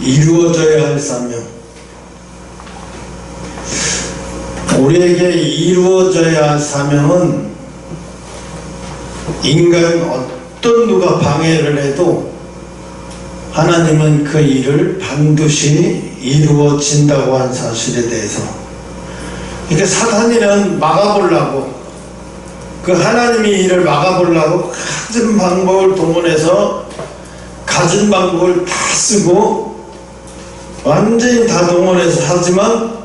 이루어져야 할 사명. 우리에게 이루어져야 할 사명은 인간 어떤 누가 방해를 해도 하나님은 그 일을 반드시 이루어진다고 한 사실에 대해서, 그러니까 사탄이는 막아보려고, 그 하나님의 일을 막아보려고 가진 방법을 동원해서 가진 방법을 다 쓰고 완전히 다 동원해서 하지만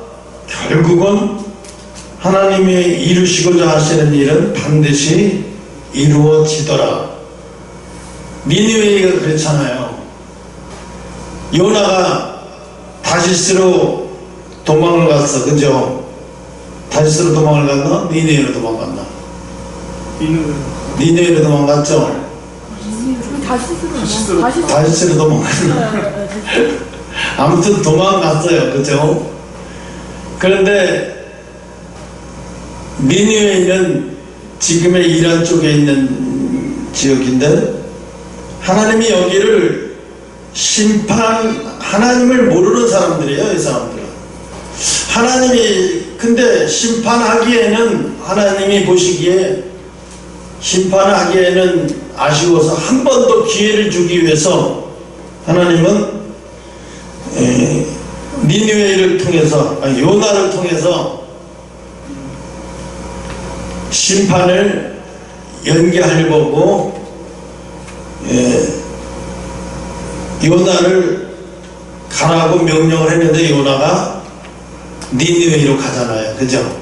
결국은 하나님이 이루시고자 하시는 일은 반드시 이루어지더라. 니느웨가 그렇잖아요. 요나가 다시스로 도망을 갔어, 그죠? 다시스로 도망을 갔나? 니느웨로 도망갔나? 니느웨로 도망갔죠? 다시스로 도망갔나? 아무튼 도망갔어요, 그죠? 그런데 니느웨는 지금의 이란 쪽에 있는 지역인데 하나님이 여기를 하나님을 모르는 사람들이에요. 이 사람들은 하나님이 근데 심판하기에는, 하나님이 보시기에 심판하기에는 아쉬워서 한 번 더 기회를 주기 위해서 하나님은 니느웨를 통해서, 요나를 통해서 심판을 연기하려고 요나를 가라고 명령을 했는데 요나가 니느웨로 가잖아요, 그죠?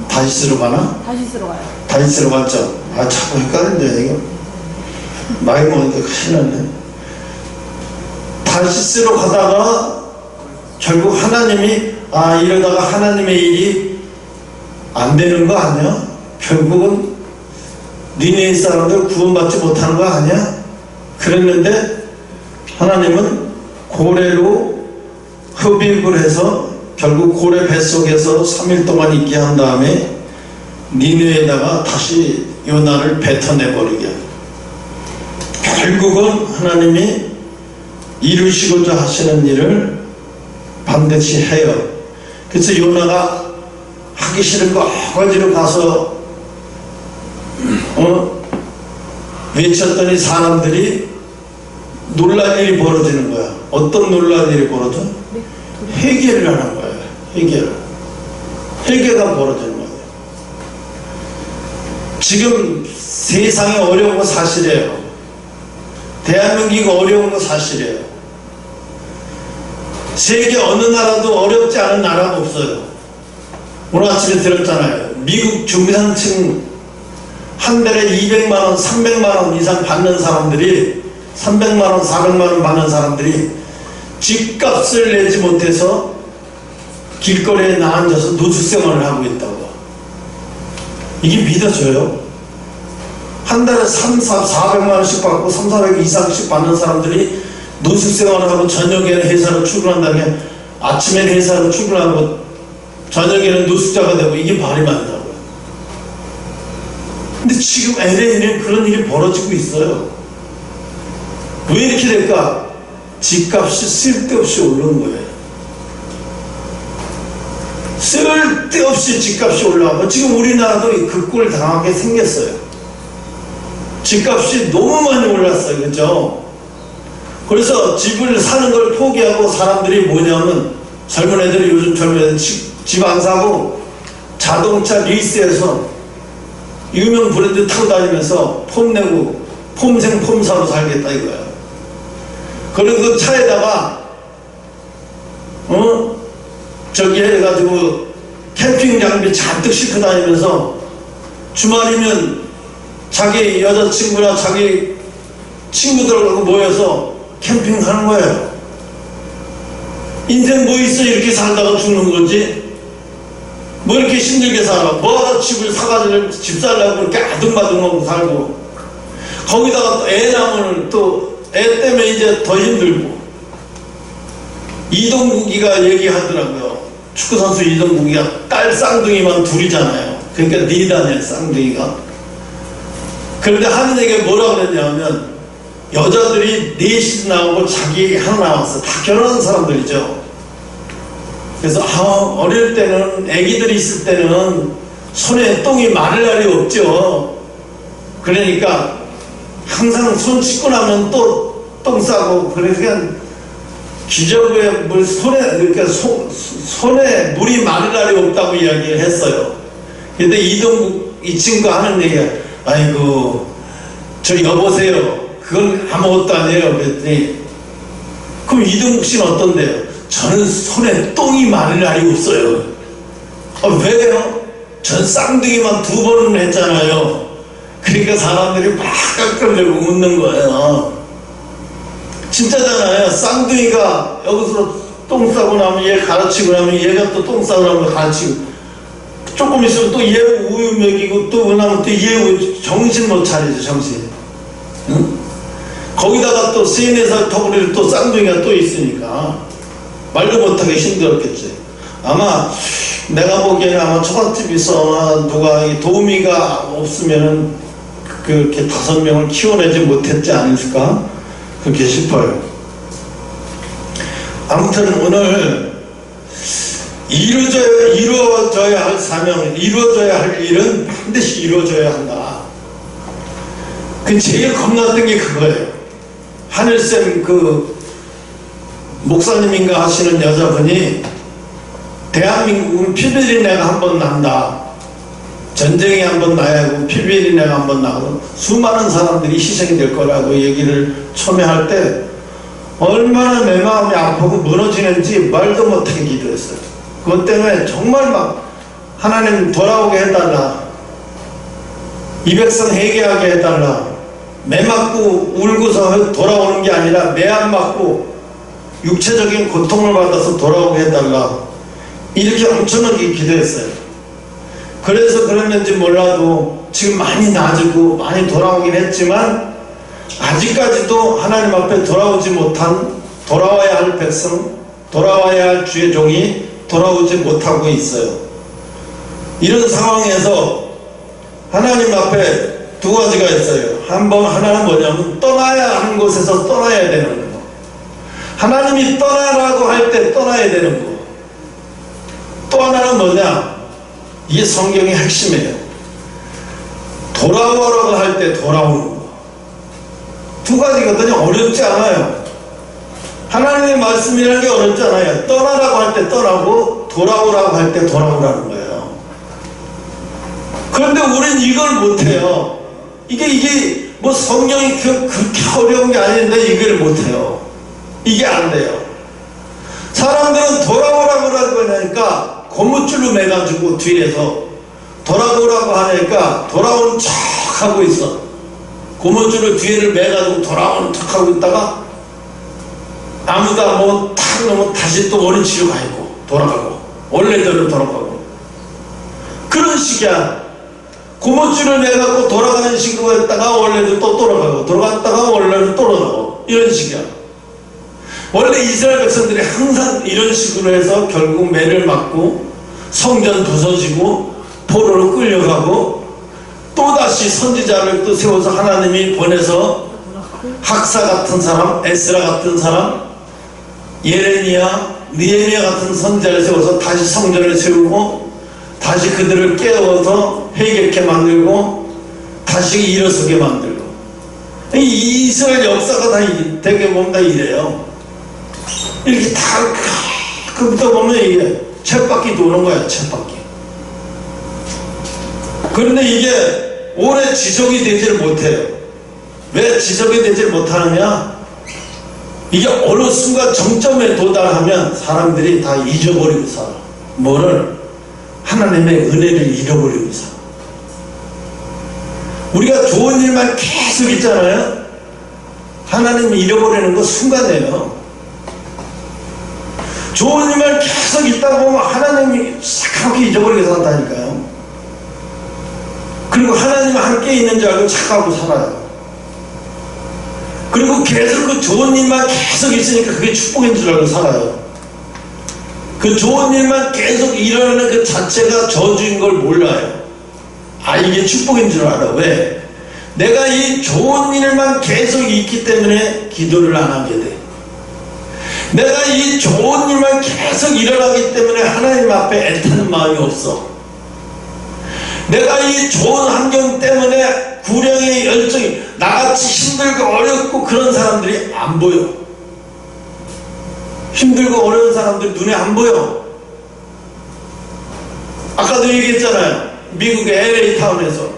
다시스로 가나? 다시스로 가요. 다시스로 갔죠? 자꾸 헷갈린다 이거. 나이 먹으니까 큰일 났네. 다시스로 가다가 결국 하나님이 이러다가 하나님의 일이 안 되는 거 아니야? 결국은 니느웨 사람들 구원받지 못하는 거 아니야? 그랬는데 하나님은 고래로 흡입을 해서 결국 고래 뱃속에서 3일 동안 있게 한 다음에 니느웨에다가 다시 요나를 뱉어내버리게. 결국은 하나님이 이루시고자 하시는 일을 반드시 해요. 그래서 요나가 하기 싫은 거 어거지로 가서 외쳤더니 사람들이 놀란 일이 벌어지는 거야. 어떤 놀란 일이 벌어져? 회개를 하는 거야. 회개가 벌어지는 거야. 지금 세상이 어려운 거 사실이에요. 대한민국이 어려운 거 사실이에요. 세계 어느 나라도 어렵지 않은 나라가 없어요. 오늘 아침에 들었잖아요. 미국 중산층 한 달에 200만원, 300만원 이상 받는 사람들이, 300만원, 400만원 받는 사람들이 집값을 내지 못해서 길거리에 나앉아서 노숙생활을 하고 있다고. 이게 믿어져요? 한 달에 400만원씩 받고 400 이상씩 받는 사람들이 노숙생활을 하고 저녁에는 회사로 출근한다는 게, 아침에는 회사로 출근하고 저녁에는 노숙자가 되고, 이게 말이 많다고요. 근데 지금 LA는 그런 일이 벌어지고 있어요. 왜 이렇게 될까? 집값이 쓸데없이 오르는 거예요. 쓸데없이 집값이 올라가고, 지금 우리나라도 그 꼴 당하게 생겼어요. 집값이 너무 많이 올랐어요, 그죠? 그래서 집을 사는 걸 포기하고 사람들이 뭐냐면, 젊은 애들이, 요즘 젊은 애들 집 안 사고 자동차 리스에서 유명 브랜드 타고 다니면서 폼 내고 폼생 폼사로 살겠다 이거야. 그리고 그 차에다가 저기 해가지고 캠핑 장비 잔뜩 싣고 다니면서 주말이면 자기 여자친구나 자기 친구들하고 모여서 캠핑하는 거예요. 인생 뭐 있어? 이렇게 살다가 죽는 거지. 뭐 이렇게 힘들게 살아? 뭐하러 집을 사가지고 집 살려고 그렇게 아둥바둥하고 살고, 거기다가 또 애 낳으면 또 애 때문에 이제 더 힘들고. 이동국이가 얘기하더라고요. 축구선수 이동국이가 딸 쌍둥이만 둘이잖아요. 그러니까 니단이에요, 쌍둥이가. 그런데 하는 얘기가 뭐라고 그랬냐면, 여자들이 넷이 나오고 자기 하나 나왔어. 다 결혼한 사람들이죠. 그래서 어릴 때는, 애기들이 있을 때는 손에 똥이 마를 날이 없죠. 그러니까 항상 손 씻고 나면 또 똥 싸고, 그러니까 기저귀에 물, 그러니까 손에 물이 마를 날이 없다고 이야기를 했어요. 근데 이 친구가 하는 얘기가, 아이고, 저 여보세요. 그건 아무것도 아니에요. 그랬더니, 그럼 이동국 씨는 어떤데요? 저는 손에 똥이 마를 날이 없어요. 왜요? 전 쌍둥이만 2번은 했잖아요. 그러니까 사람들이 막 깔깔대고 웃는 거예요. 진짜잖아요. 쌍둥이가 여기서 똥 싸고 나면 얘 가르치고 나면 얘가 또 똥 싸고 나면 가르치고, 조금 있으면 또 얘 우유 먹이고, 또 나면 또 얘 정신 못 차리죠. 정신. 응? 거기다가 또 3-4살 터울이 또 쌍둥이가 또 있으니까 말도 못하게 힘들었겠지. 아마 내가 보기에는 아마 초밥집에서 누가 도우미가 없으면은 그렇게 5명을 키워내지 못했지 않을까 그렇게 싶어요. 아무튼 오늘 이루어져야 할 사명, 이루어져야 할 일은 반드시 이루어져야 한다. 그 제일 겁났던 게 그거예요. 하늘쌤 그 목사님인가 하시는 여자분이, 대한민국은 피비린내가 한번 난다. 전쟁이 한번 나야 하고 피비린내가 한번 나고 수많은 사람들이 희생이 될 거라고 얘기를 처음에 할 때 얼마나 내 마음이 아프고 무너지는지 말도 못하게 기도했어요. 그것 때문에 정말 막 하나님 돌아오게 해달라, 이 백성 회개하게 해달라, 매 맞고 울고서 돌아오는 게 아니라 매 안 맞고 육체적인 고통을 받아서 돌아오게 해달라, 이렇게 엄청나게 기도했어요. 그래서 그랬는지 몰라도 지금 많이 나아지고 많이 돌아오긴 했지만 아직까지도 하나님 앞에 돌아오지 못한, 돌아와야 할 백성, 돌아와야 할 주의 종이 돌아오지 못하고 있어요. 이런 상황에서 하나님 앞에 2가지가 있어요. 하나는 뭐냐면 떠나야 하는 곳에서 떠나야 되는 거, 하나님이 떠나라고 할 때 떠나야 되는 거. 또 하나는 뭐냐, 이게 성경의 핵심이에요. 돌아오라고 할 때 돌아오는 거. 2가지거든요. 어렵지 않아요. 하나님의 말씀이라는 게 어렵지 않아요. 떠나라고 할 때 떠나고 돌아오라고 할 때 돌아오라는 거예요. 그런데 우린 이걸 못해요. 이게 뭐 성경이 그렇게 어려운 게 아닌데 이걸 못해요. 이게 안 돼요. 사람들은 돌아오라고 하니까 고무줄로 매가지고 뒤에서 돌아오라고 하니까 돌아오는 척 하고 있어. 고무줄을 뒤에를 매가지고 돌아오는 척 하고 있다가 아무도 안 보고 탁 넘어 다시 또 원위치로 가 있고 돌아가고 원래대로 돌아가고, 그런 식이야. 고무줄을 매갖고 돌아가는 식으로 했다가 원래도 또 돌아가고, 돌아갔다가 원래도 돌아가고, 이런 식이야. 원래 이스라엘 백성들이 항상 이런 식으로 해서 결국 매를 맞고 성전 부서지고 포로로 끌려가고, 또다시 선지자를 또 세워서 하나님이 보내서 학사 같은 사람, 에스라 같은 사람, 예레미야, 느헤미야 같은 선지자를 세워서 다시 성전을 세우고 다시 그들을 깨워서 회개케 만들고 다시 일어서게 만들고, 이 이스라엘 역사가 다 되게 보면 다 이래요. 이렇게 다 그부터 보면 이게 쳇바퀴 도는 거야, 쳇바퀴. 그런데 이게 오래 지속이 되지를 못해요. 왜 지속이 되지를 못하느냐? 이게 어느 순간 정점에 도달하면 사람들이 다 잊어버리고 살아. 뭐를? 하나님의 은혜를 잃어버리고 살아. 우리가 좋은 일만 계속 있잖아요. 하나님이 잃어버리는 거 순간이에요. 좋은 일만 계속 있다 보면 하나님이 착하게 잊어버리게 산다니까요. 그리고 하나님과 함께 있는 줄 알고 착하고 살아요. 그리고 계속 그 좋은 일만 계속 있으니까 그게 축복인 줄 알고 살아요. 그 좋은 일만 계속 일어나는 그 자체가 저주인 걸 몰라요. 아, 이게 축복인 줄 알아. 왜? 내가 이 좋은 일만 계속 있기 때문에 기도를 안 하게 돼. 내가 이 좋은 일만 계속 일어나기 때문에 하나님 앞에 애타는 마음이 없어. 내가 이 좋은 환경 때문에 구령의 열정이, 나같이 힘들고 어렵고 그런 사람들이 안 보여. 힘들고 어려운 사람들이 눈에 안 보여. 아까도 얘기했잖아요. 미국의 LA 타운에서,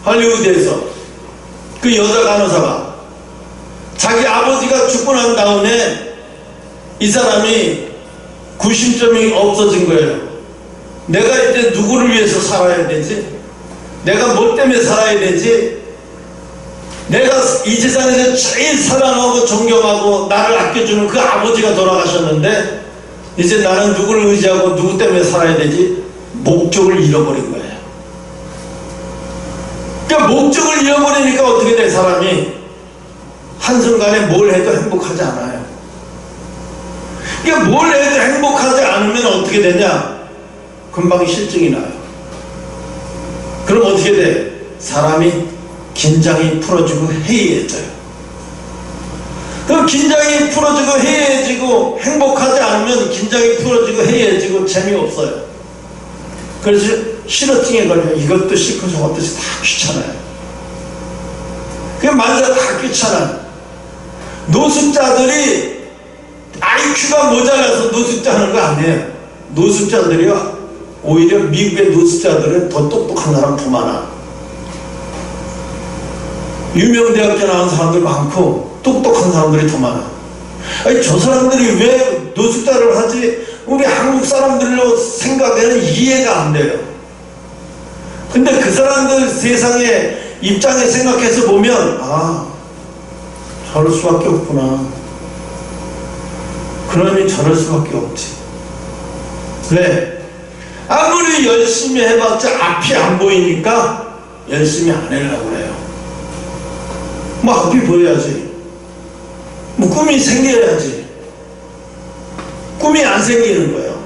할리우드에서 그 여자 간호사가 자기 아버지가 죽고 난 다음에 이 사람이 구심점이 없어진 거예요. 내가 이제 누구를 위해서 살아야 되지? 내가 뭐 때문에 살아야 되지? 내가 이 세상에서 제일 사랑하고 존경하고 나를 아껴주는 그 아버지가 돌아가셨는데 이제 나는 누구를 의지하고 누구 때문에 살아야 되지? 목적을 잃어버린 거예요. 그러니까 목적을 잃어버리니까 어떻게 돼? 사람이 한순간에 뭘 해도 행복하지 않아요. 그러니까 뭘 해도 행복하지 않으면 어떻게 되냐? 금방 실증이 나요. 그럼 어떻게 돼? 사람이 긴장이 풀어지고 해이해져요. 그럼 긴장이 풀어지고 해이해지고 행복하지 않으면 긴장이 풀어지고 해이해지고 재미없어요. 그래서 실어증에 걸려. 이것도 싫고 저것도 다 귀찮아요. 그냥 만사 다 귀찮아요. 노숙자들이 IQ가 모자라서 노숙자하는 거 아니에요. 노숙자들이요, 오히려 미국의 노숙자들은 더 똑똑한 사람 더 많아. 유명 대학교 나온 사람들 많고 똑똑한 사람들이 더 많아. 아니, 저 사람들이 왜 노숙자를 하지? 우리 한국 사람들로 생각에는 이해가 안 돼요. 근데 그 사람들 세상의 입장에 생각해서 보면, 아, 저럴 수밖에 없구나. 그러니 저럴 수밖에 없지. 왜? 아무리 열심히 해봤자 앞이 안 보이니까 열심히 안 하려고 그래요. 뭐 앞이 보여야지. 뭐 꿈이 생겨야지. 꿈이 안 생기는 거예요.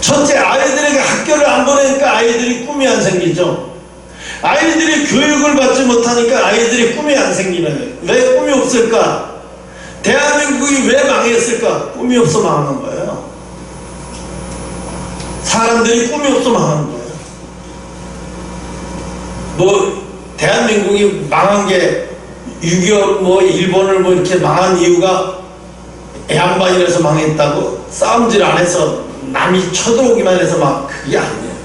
첫째, 아이들에게 학교를 안 보내니까 아이들이 꿈이 안 생기죠. 아이들이 교육을 받지 못하니까 아이들이 꿈이 안 생기는 거예요. 왜 꿈이 없을까? 대한민국이 왜 망했을까? 꿈이 없어 망한 거예요. 사람들이 꿈이 없어 망한 거예요. 뭐 대한민국이 망한 게 6.25 뭐 일본을 뭐 이렇게 망한 이유가 양반이라서 망했다고? 싸움질 안 해서 남이 쳐들어오기만 해서 막, 그게 아니에요.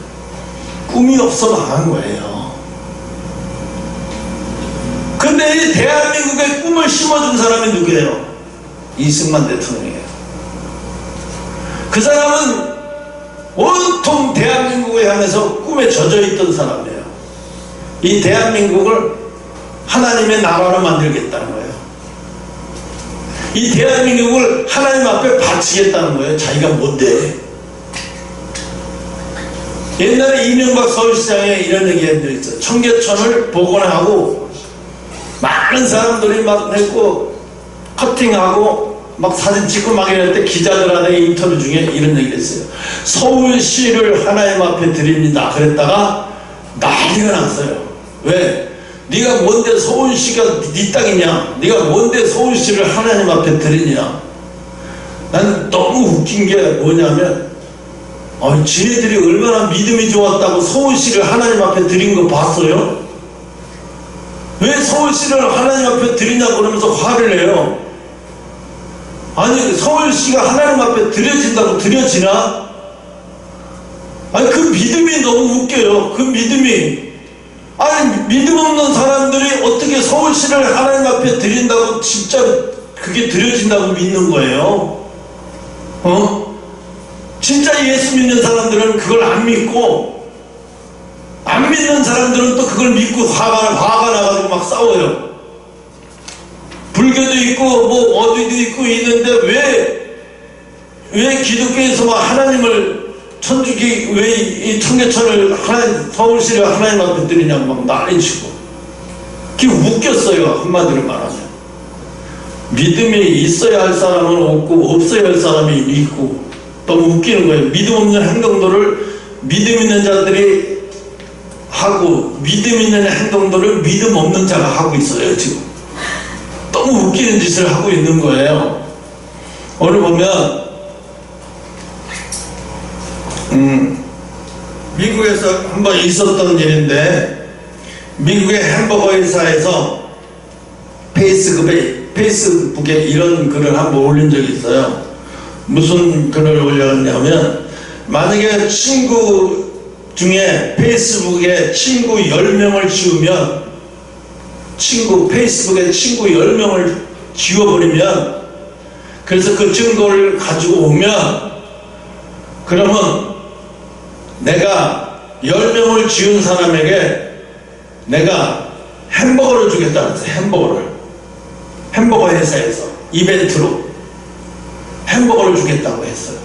꿈이 없어 망한 거예요. 근데 이 대한민국에 꿈을 심어준 사람이 누구예요? 이승만 대통령이에요. 그 사람은 온통 대한민국을 향해서 꿈에 젖어있던 사람이에요. 이 대한민국을 하나님의 나라로 만들겠다는 거예요. 이 대한민국을 하나님 앞에 바치겠다는 거예요. 자기가 뭔데? 옛날에 이명박 서울시장에 이런 얘기 한 적 있어요. 청계천을 복원하고 많은 사람들이 막 했고 커팅하고 막 사진 찍고 막 이럴 때 기자들한테 인터뷰 중에 이런 얘기를 했어요. 서울시를 하나님 앞에 드립니다. 그랬다가 난리가 났어요. 왜? 네가 뭔데 서울시가 네 땅이냐? 네가 뭔데 서울시를 하나님 앞에 드리냐? 난 너무 웃긴 게 뭐냐면, 지네들이 얼마나 믿음이 좋았다고 서울시를 하나님 앞에 드린 거 봤어요? 왜 서울시를 하나님 앞에 드리냐고 그러면서 화를 내요. 아니, 서울시가 하나님 앞에 드려진다고 드려지나? 아니, 그 믿음이 너무 웃겨요. 그 믿음이. 아니, 믿음 없는 사람들이 어떻게 서울시를 하나님 앞에 드린다고 진짜 그게 드려진다고 믿는 거예요? 진짜 예수 믿는 사람들은 그걸 안 믿고, 안 믿는 사람들은 또 그걸 믿고 화가 나가지고 막 싸워요. 불교도 있고 뭐 어디도 있고 있는데 왜 기독교에서 막 하나님을 천주교 왜 이 청계천을 서울시를 하나님 앞에 드리냐고 막 난리치고, 그게 웃겼어요. 한마디로 말하면 믿음이 있어야 할 사람은 없고 없어야 할 사람이 있고, 너무 웃기는 거예요. 믿음 없는 행동들을 믿음 있는 자들이 하고 믿음 있는 행동들을 믿음 없는 자가 하고 있어요. 지금 너무 웃기는 짓을 하고 있는 거예요. 오늘 보면 미국에서 한번 있었던 일인데, 미국의 햄버거 회사에서 페이스북에 이런 글을 한번 올린 적이 있어요. 무슨 글을 올렸냐면, 만약에 친구 중에 페이스북에 친구 10명을 지우면, 페이스북에 친구 10명을 지워버리면, 그래서 그 증거를 가지고 오면, 그러면 내가 10명을 지운 사람에게 내가 햄버거를 주겠다 그랬어요. 햄버거 회사에서 이벤트로 햄버거를 주겠다고 했어요.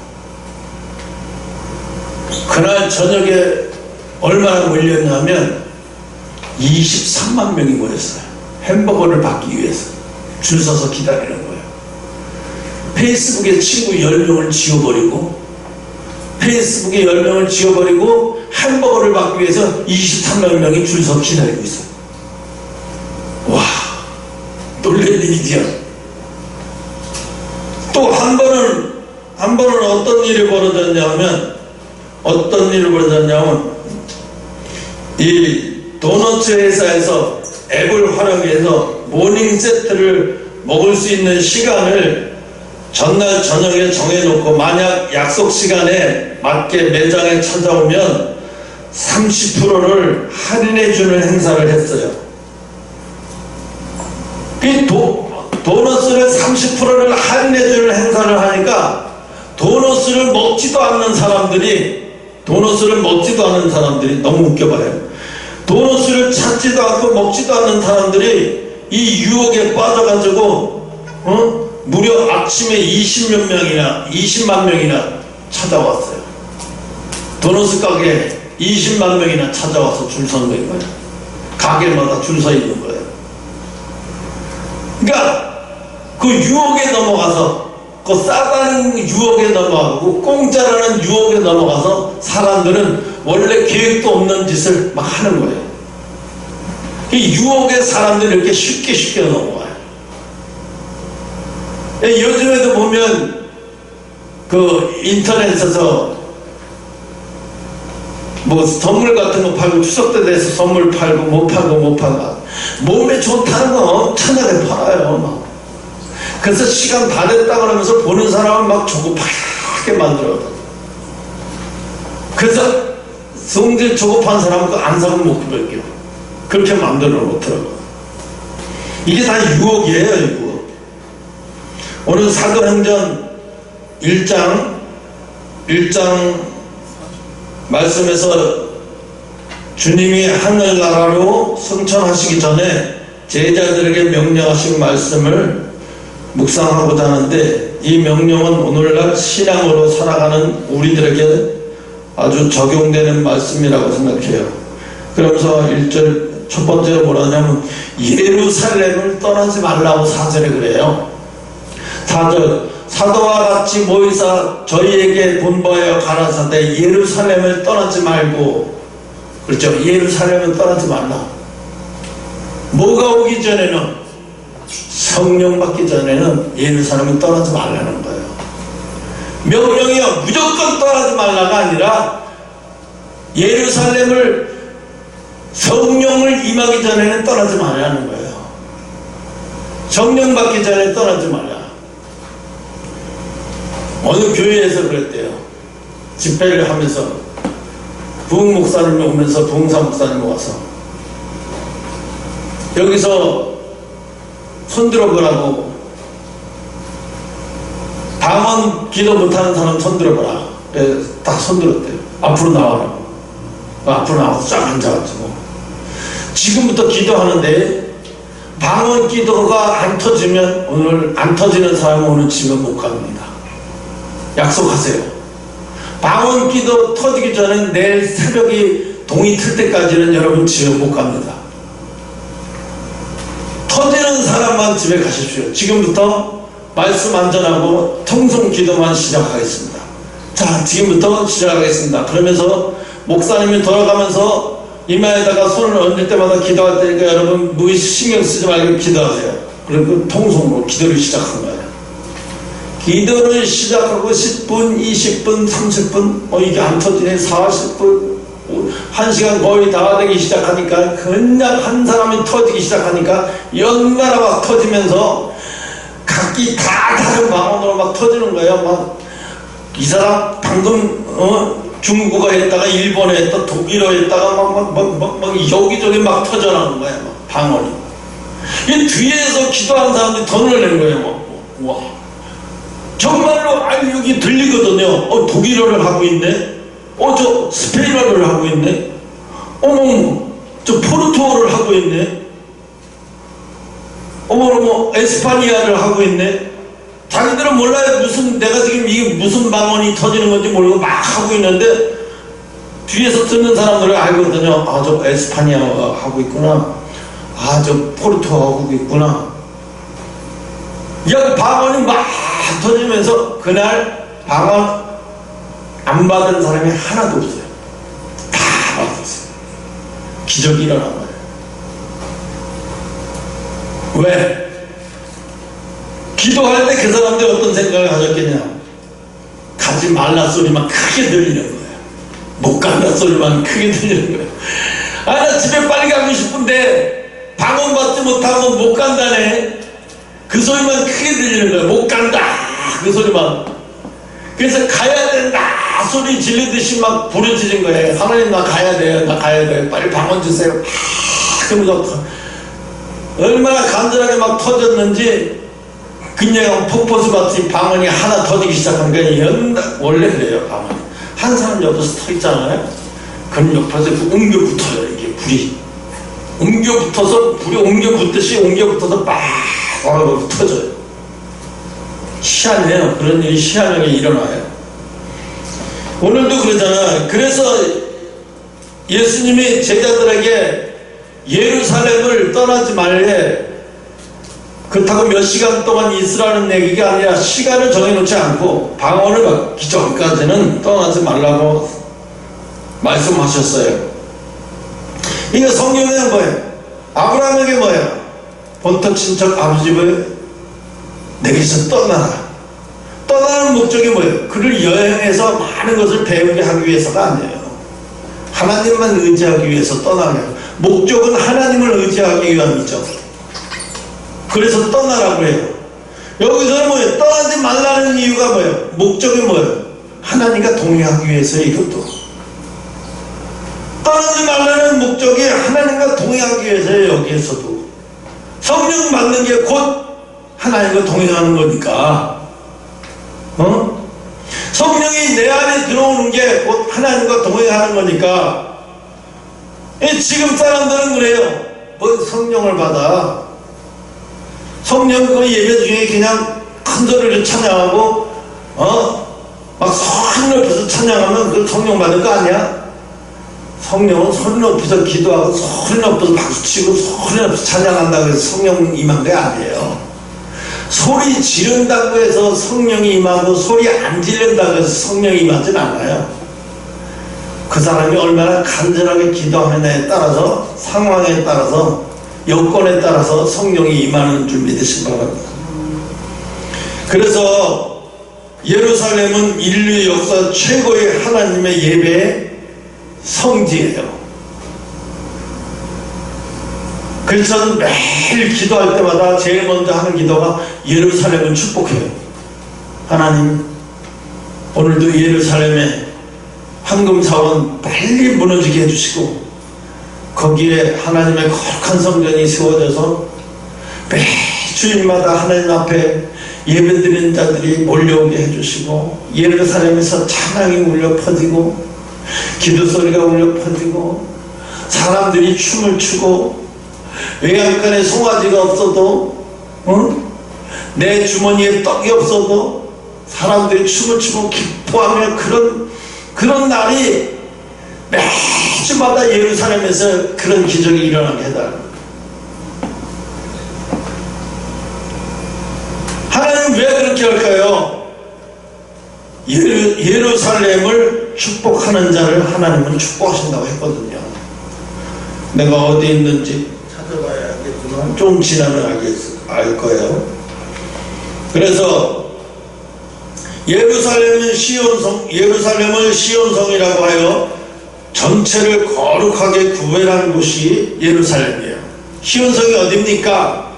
그날 저녁에 얼마나 몰렸냐면 23만 명이 모였어요. 햄버거를 받기 위해서 줄 서서 기다리는 거예요. 페이스북에 친구 10명을 지워버리고, 페이스북에 10명을 지워버리고 햄버거를 받기 위해서 23만 명이 줄 서 기다리고 있어요. 와, 놀랄 일이지요. 또 한 번은 어떤 일이 벌어졌냐면, 이 도너츠 회사에서 앱을 활용해서 모닝 세트를 먹을 수 있는 시간을 전날 저녁에 정해놓고, 만약 약속 시간에 맞게 매장에 찾아오면 30%를 할인해주는 행사를 했어요. 이 도너스를 30%를 할인해주는 행사를 하니까 도너스를 먹지도 않는 사람들이 너무 웃겨봐요. 도너스를 찾지도 않고 먹지도 않는 사람들이 이 유혹에 빠져가지고 무려 아침에 20만 명이나 찾아왔어요. 도너스 가게에 20만 명이나 찾아와서 줄 서는 거예요. 가게마다 줄 서 있는 거예요. 그러니까 그 유혹에 넘어가서, 그 싸다는 유혹에 넘어가고 공짜라는 유혹에 넘어가서 사람들은 원래 계획도 없는 짓을 막 하는 거예요. 이 유혹에 사람들이 이렇게 쉽게 넘어가요. 요즘에도 보면 그 인터넷에서 뭐 선물 같은 거 팔고, 추석 때 돼서 선물 팔고 못 팔고 몸에 좋다는 거 엄청나게 팔아요. 그래서 시간 다 됐다 그러면서 보는 사람은 막 조급하게 만들어. 그래서 성질 조급한 사람은 안 사면 못 그럴게요. 그렇게 만들어 놓더라고요. 이게 다 유혹이에요, 유혹. 오늘 사도행전 1장 말씀에서 주님이 하늘나라로 승천하시기 전에 제자들에게 명령하신 말씀을 묵상하고자 하는데, 이 명령은 오늘날 신앙으로 살아가는 우리들에게 아주 적용되는 말씀이라고 생각해요. 그러면서 1절 첫 번째로 뭐라냐면 예루살렘을 떠나지 말라고 4절에 그래요. 4절, 사도와 같이 모이사 저희에게 본보하여 가라사대 예루살렘을 떠나지 말고, 그렇죠, 예루살렘을 떠나지 말라. 뭐가 오기 전에는, 성령 받기 전에는 예루살렘을 떠나지 말라는 거예요. 명령이요, 무조건 떠나지 말라가 아니라 예루살렘을, 성령을 임하기 전에는 떠나지 말라는 거예요. 성령 받기 전에 떠나지 말라. 어느 교회에서 그랬대요. 집회를 하면서 부흥 목사님이 오면서, 부흥사 목사님이 와서 여기서 손들어 보라고, 방언 기도 못하는 사람 손들어 보라. 그래서 다 손들었대요. 앞으로 나와라고. 앞으로 나와서 쫙 앉아가지고, 지금부터 기도하는데 방언 기도가 안 터지면, 오늘 안 터지는 사람은 오늘 집에 못 갑니다. 약속하세요. 방언 기도 터지기 전에 내일 새벽이 동이 틀 때까지는 여러분 집에 못 갑니다. 터지는 사람만 집에 가십시오. 지금부터 말씀 안전하고 통성 기도만 시작하겠습니다. 자, 지금부터 시작하겠습니다. 그러면서 목사님이 돌아가면서 이마에다가 손을 얹을 때마다 기도할 테니까 여러분 무의 신경 쓰지 말고 기도하세요. 그리고 통성으로 기도를 시작한 거예요. 기도를 시작하고 10분, 20분, 30분, 이게 안 터지네, 40분, 1시간 거의 다 되기 시작하니까, 그냥 한 사람이 터지기 시작하니까, 연달아 막 터지면서, 각기 다 다른 방언으로 막 터지는 거예요. 막, 이 사람 방금, 중국어 했다가 일본어 했다, 독일어 했다가 막 여기저기 막 터져나오는 거예요. 막 방언이. 이 뒤에서 기도하는 사람들이 더 놀라는 거예요. 막, 와. 정말로 여기 들리거든요. 독일어를 하고 있네. 저 스페인어를 하고 있네. 어머, 저 포르투어를 하고 있네. 어머, 에스파니아를 하고 있네. 자기들은 몰라요. 내가 지금 이게 무슨 방언이 터지는 건지 모르고 막 하고 있는데 뒤에서 듣는 사람들은 알거든요. 저 에스파니아 하고 있구나. 저 포르투어 하고 있구나. 여기 방언이 막 터지면서 그날 방언 안 받은 사람이 하나도 없어요. 다 받았어요. 기적이 일어난 거예요. 왜? 기도할 때 그 사람들이 어떤 생각을 가졌겠냐? 가지 말라 소리만 크게 들리는 거예요. 못 간다 소리만 크게 들리는 거예요. 나 집에 빨리 가고 싶은데 방언 받지 못하고 못 간다네. 그 소리만 크게 들리는 거예요. 못 간다 그 소리만. 그래서 가야 된다 소리 질리듯이 막 부르짖은 거예요. 하나님 나 가야 돼요. 나 가야 돼요. 빨리 방언 주세요. 그러면서 얼마나 간절하게 막 터졌는지 그냥 폭포수 같이 방언이 하나 터지기 시작한 거예요. 원래 그래요. 방언이 한 사람 옆에서 터 있잖아요. 그럼 옆에서 옮겨 붙어요. 이게 불이 옮겨 붙어서 불이 옮겨 붙듯이 옮겨 붙어서 막 터져요. 희한해요. 그런 일이 희한하게 일어나요. 오늘도 그러잖아. 그래서 예수님이 제자들에게 예루살렘을 떠나지 말래. 그렇다고 몇 시간 동안 있으라는 얘기가 아니라 시간을 정해놓지 않고 방언을 받기 전까지는 떠나지 말라고 말씀하셨어요. 이거 성경에는 뭐예요? 아브라함에게 뭐예요? 본토 친척 아버지 집을 내게서 떠나라. 떠나는 목적이 뭐예요? 그를 여행해서 많은 것을 배우게 하기 위해서가 아니에요. 하나님만 의지하기 위해서 떠나게 해요. 목적은 하나님을 의지하기 위함이죠. 그래서 떠나라고 해요. 여기서는 뭐예요? 떠나지 말라는 이유가 뭐예요? 목적이 뭐예요? 하나님과 동행하기 위해서. 이것도 떠나지 말라는 목적이 하나님과 동행하기 위해서예요. 여기에서도 성령 받는 게 곧 하나님과 동행하는 거니까. 성령이 내 안에 들어오는 게 곧 하나님과 동행하는 거니까. 지금 사람들은 그래요. 뭐 성령을 받아. 성령 그 예배 중에 그냥 큰 소리로 찬양하고 막 소리 높여서 찬양하면 그 성령 받은 거 아니야? 성령은 소리 높여서 기도하고 소리 높여서 박수치고 소리 높여서 찬양한다고 해서 성령 임한 게 아니에요. 소리 지른다고 해서 성령이 임하고 소리 안 지른다고 해서 성령이 임하진 않아요. 그 사람이 얼마나 간절하게 기도하느냐에 따라서, 상황에 따라서, 여건에 따라서 성령이 임하는 줄 믿으시기 바랍니다. 그래서 예루살렘은 인류 역사 최고의 하나님의 예배의 성지예요. 그래서 저는 매일 기도할 때마다 제일 먼저 하는 기도가 예루살렘을 축복해요. 하나님, 오늘도 예루살렘에 황금사원 빨리 무너지게 해주시고 거기에 하나님의 거룩한 성전이 세워져서 매 주일마다 하나님 앞에 예배드리는 자들이 몰려오게 해주시고 예루살렘에서 찬양이 울려 퍼지고 기도소리가 울려 퍼지고 사람들이 춤을 추고 외양간에 송아지가 없어도 내 주머니에 떡이 없어도 사람들이 춤을 추고 기뻐하며 그런 날이 매주마다 예루살렘에서 그런 기적이 일어나게 해달라고. 하나님 왜 그렇게 할까요? 예루살렘을 축복하는 자를 하나님은 축복하신다고 했거든요. 내가 어디 있는지 찾아봐야겠지만 좀 지나면 알 거예요. 그래서 예루살렘을 시온성이라고 하여 전체를 거룩하게 구별한 곳이 예루살렘이에요. 시온성이 어딥니까?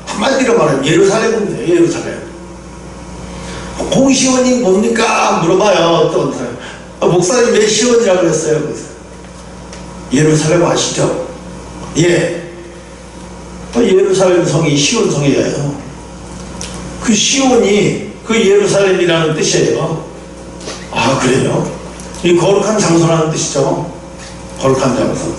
한마디로 말하면 예루살렘인데, 예루살렘. 홍시온이 뭡니까? 물어봐요. 어떤 사람. 목사님 왜 시온이라고 했어요? 예루살렘 아시죠? 예. 예루살렘 성이 시온성이에요. 그 시온이 그 예루살렘이라는 뜻이에요. 아, 그래요? 이 거룩한 장소라는 뜻이죠. 거룩한 장소.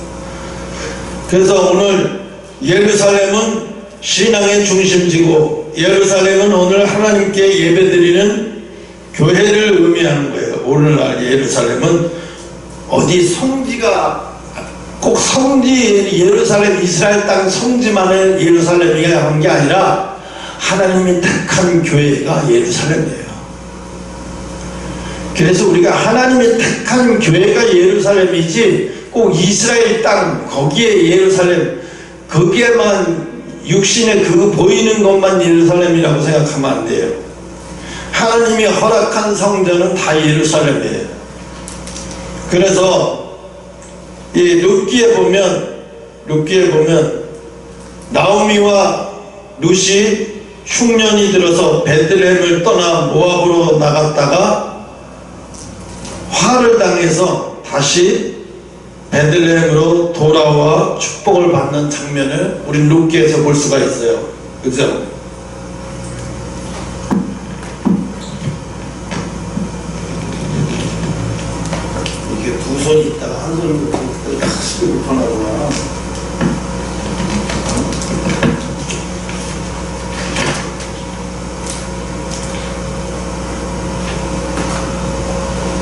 그래서 오늘 예루살렘은 신앙의 중심지고, 예루살렘은 오늘 하나님께 예배드리는 교회를 의미하는 거예요. 오늘날 예루살렘은 어디 성지가 꼭 성지, 예루살렘 이스라엘 땅 성지만을 예루살렘이라 하는 게 아니라 하나님이 택한 교회가 예루살렘이에요. 그래서 우리가 하나님의 택한 교회가 예루살렘이지 꼭 이스라엘 땅 거기에 예루살렘, 거기에만 육신에 그 보이는 것만 예루살렘이라고 생각하면 안 돼요. 하나님이 허락한 성전은 다 예루살렘이에요. 그래서 이 룻기에 보면 나오미와 룻이 흉년이 들어서 베들레헴을 떠나 모압으로 나갔다가 화를 당해서 다시 베들레헴으로 돌아와 축복을 받는 장면을 우리 룻기에서 볼 수가 있어요. 그죠? 이렇게 두 손이 있다가 한 손을 쓰기 불편하구나.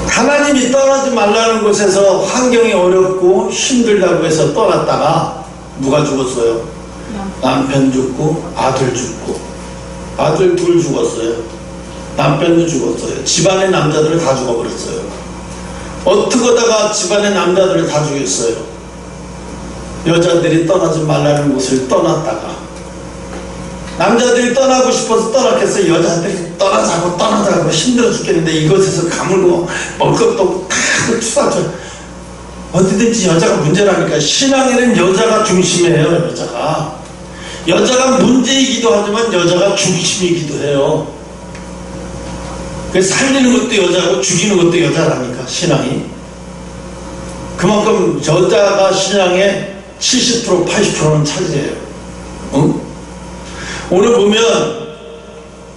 하나님이 떠나지 말라는 곳에서 환경이 어렵고 힘들다고 해서 떠났다가 누가 죽었어요? 남편 죽고 아들 죽고, 아들 둘 죽었어요. 남편도 죽었어요. 집안의 남자들을 다 죽어버렸어요. 어떻게 하다가 집안의 남자들을 다 죽였어요? 여자들이 떠나지 말라는 곳을 떠났다가, 남자들이 떠나고 싶어서 떠났겠어요. 여자들이 떠나자고 힘들어 죽겠는데 이곳에서 가물고 먹을 것도 다 추사죠. 어디든지 여자가 문제라니까. 신앙에는 여자가 중심이에요. 여자가 문제이기도 하지만 여자가 중심이기도 해요. 그래서 살리는 것도 여자고 죽이는 것도 여자라니까. 신앙이 그만큼 여자가 신앙의 70% 80%는 차지해요. 응? 오늘 보면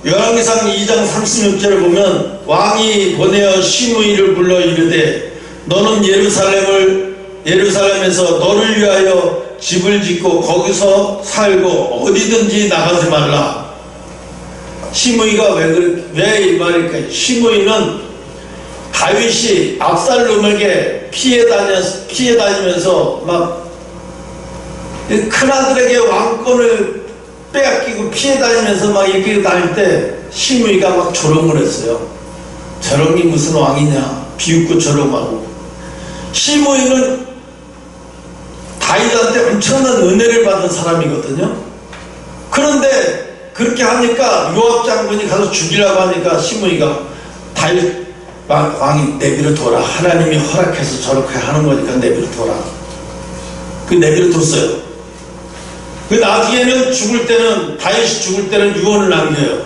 열왕기상 2장 36절을 보면 왕이 보내어 시므이를 불러 이르되 너는 예루살렘에서 너를 위하여 집을 짓고 거기서 살고 어디든지 나가지 말라. 시므이가 왜 이 말일까요? 시므이는 다윗이 압살롬에게 피해 다니면서 막 큰아들에게 왕권을 빼앗기고 피해 다니면서 막 이렇게 다닐 때 시므이가 막 조롱을 했어요. 저런이 무슨 왕이냐, 비웃고 조롱하고. 시므이는 다윗한테 엄청난 은혜를 받은 사람이거든요. 그런데 그렇게 하니까 요압 장군이 가서 죽이라고 하니까 시므이가 다윗 왕이 내비를 둬라. 하나님이 허락해서 저렇게 하는 거니까 내비를 둬라. 그 내비를 뒀어요. 그 나중에는 다윗이 죽을 때는 유언을 남겨요.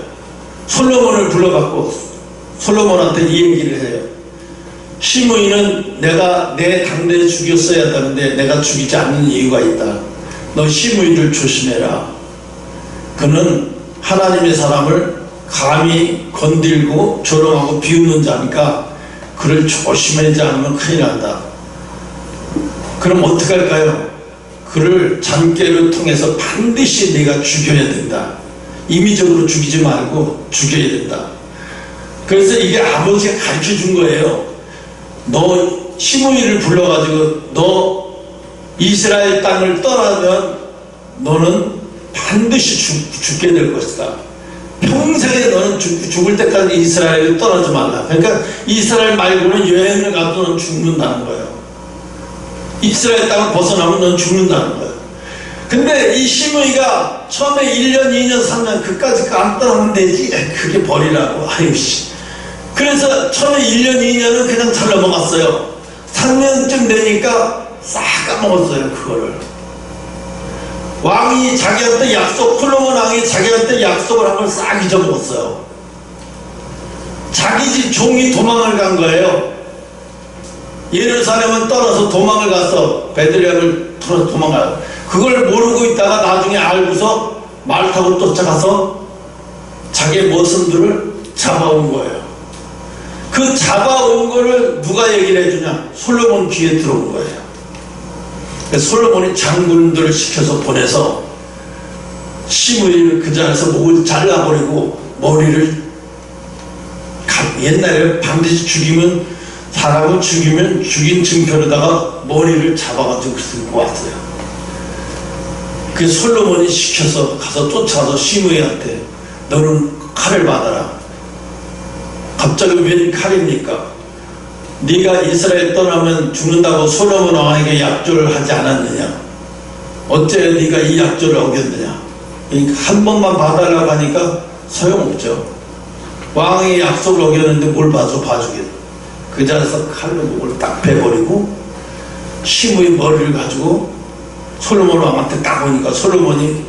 솔로몬을 불러갖고 솔로몬한테 이 얘기를 해요. 시므이는 내가 내 당대에 죽였어야 하는데 내가 죽이지 않는 이유가 있다. 너 시므이를 조심해라. 그는 하나님의 사람을 감히 건들고 조롱하고 비웃는 자니까 그를 조심하지 않으면 큰일 난다. 그럼 어떻게 할까요? 그를 잔꾀를 통해서 반드시 네가 죽여야 된다. 임의적으로 죽이지 말고 죽여야 된다. 그래서 이게 아버지가 가르쳐 준 거예요. 너 시므이를 불러가지고 너 이스라엘 땅을 떠나면 너는 반드시 죽게 될 것이다. 평생에 너는 죽을 때까지 이스라엘을 떠나지 말라. 그러니까 이스라엘 말고는 여행을 가도 너는 죽는다는 거예요. 이스라엘 땅을 벗어나면 넌 죽는다는 거예요. 근데 이 시므이가 처음에 1년, 2년, 3년 그까짓 거 안 떠나면 되지. 그게 버리라고. 아유 씨. 그래서 처음에 1년, 2년은 그냥 잘 넘어갔어요. 3년쯤 되니까 싹 까먹었어요. 그거를. 왕이 자기한테 솔로몬 왕이 자기한테 약속을 한 걸 싹 잊어먹었어요. 자기 집 종이 도망을 간 거예요. 예루살렘은 떠나서 도망을 가서 베들레헴을 떠나서 도망가요. 그걸 모르고 있다가 나중에 알고서 말 타고 쫓아가서 자기의 모습들을 잡아온 거예요. 그 잡아온 거를 누가 얘기를 해주냐? 솔로몬 귀에 들어온 거예요. 솔로몬이 장군들을 시켜서 보내서 시므이를 그 자리에서 목을 잘라버리고 머리를 옛날에 반드시 죽이면 사람을 죽이면 죽인 증표로다가 머리를 잡아가지고 들고 왔어요. 그 솔로몬이 시켜서 가서 쫓아서 시므이한테 너는 칼을 받아라. 갑자기 웬 칼입니까? 네가 이스라엘 떠나면 죽는다고 솔로몬 왕에게 약조를 하지 않았느냐? 어째 네가 이 약조를 어겼느냐? 한 번만 봐달라고 하니까 소용없죠. 왕이 약속을 어겼는데 뭘 봐주겠다. 그 자리에서 칼로 목을 딱 베버리고 시므이 머리를 가지고 솔로몬 왕한테 딱 오니까 솔로몬이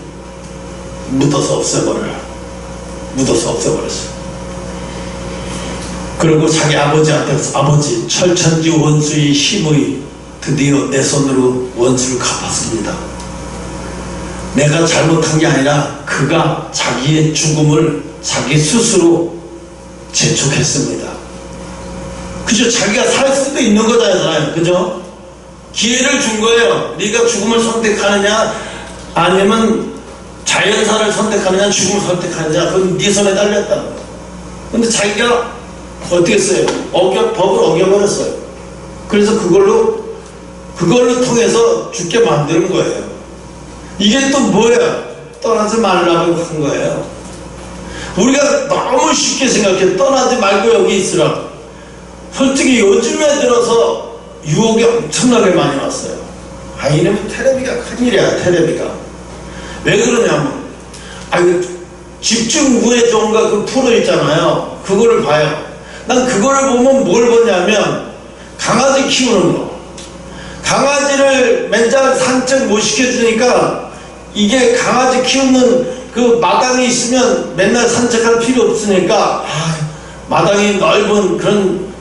묻어서 없애버려요. 그리고 자기 아버지한테 아버지 철천지 원수의 시므이 드디어 내 손으로 원수를 갚았습니다. 내가 잘못한 게 아니라 그가 자기의 죽음을 자기 스스로 재촉했습니다. 그죠? 자기가 살 수도 있는 거잖아요. 그죠? 기회를 준 거예요. 네가 죽음을 선택하느냐 아니면 자연사를 선택하느냐 선택하느냐 죽음을 그건 네 손에 달렸다. 근데 자기가 어떻게 했어요? 법을 어겨버렸어요. 그래서 그걸로 통해서 죽게 만드는 거예요. 이게 또 뭐야? 떠나지 말라고 한 거예요. 우리가 너무 쉽게 생각해. 떠나지 말고 여기 있으라. 솔직히 요즘에 들어서 유혹이 엄청나게 많이 왔어요. 아, 이놈의 텔레비가 큰일이야. 텔레비가 왜 그러냐면 집중구해종가 그 프로 있잖아요. 그거를 봐요. 난 그거를 보면 뭘 보냐면 강아지 키우는 거. 강아지를 맨날 산책 못 시켜주니까 이게 강아지 키우는 그 마당이 있으면 맨날 산책할 필요 없으니까 마당이 넓은 그런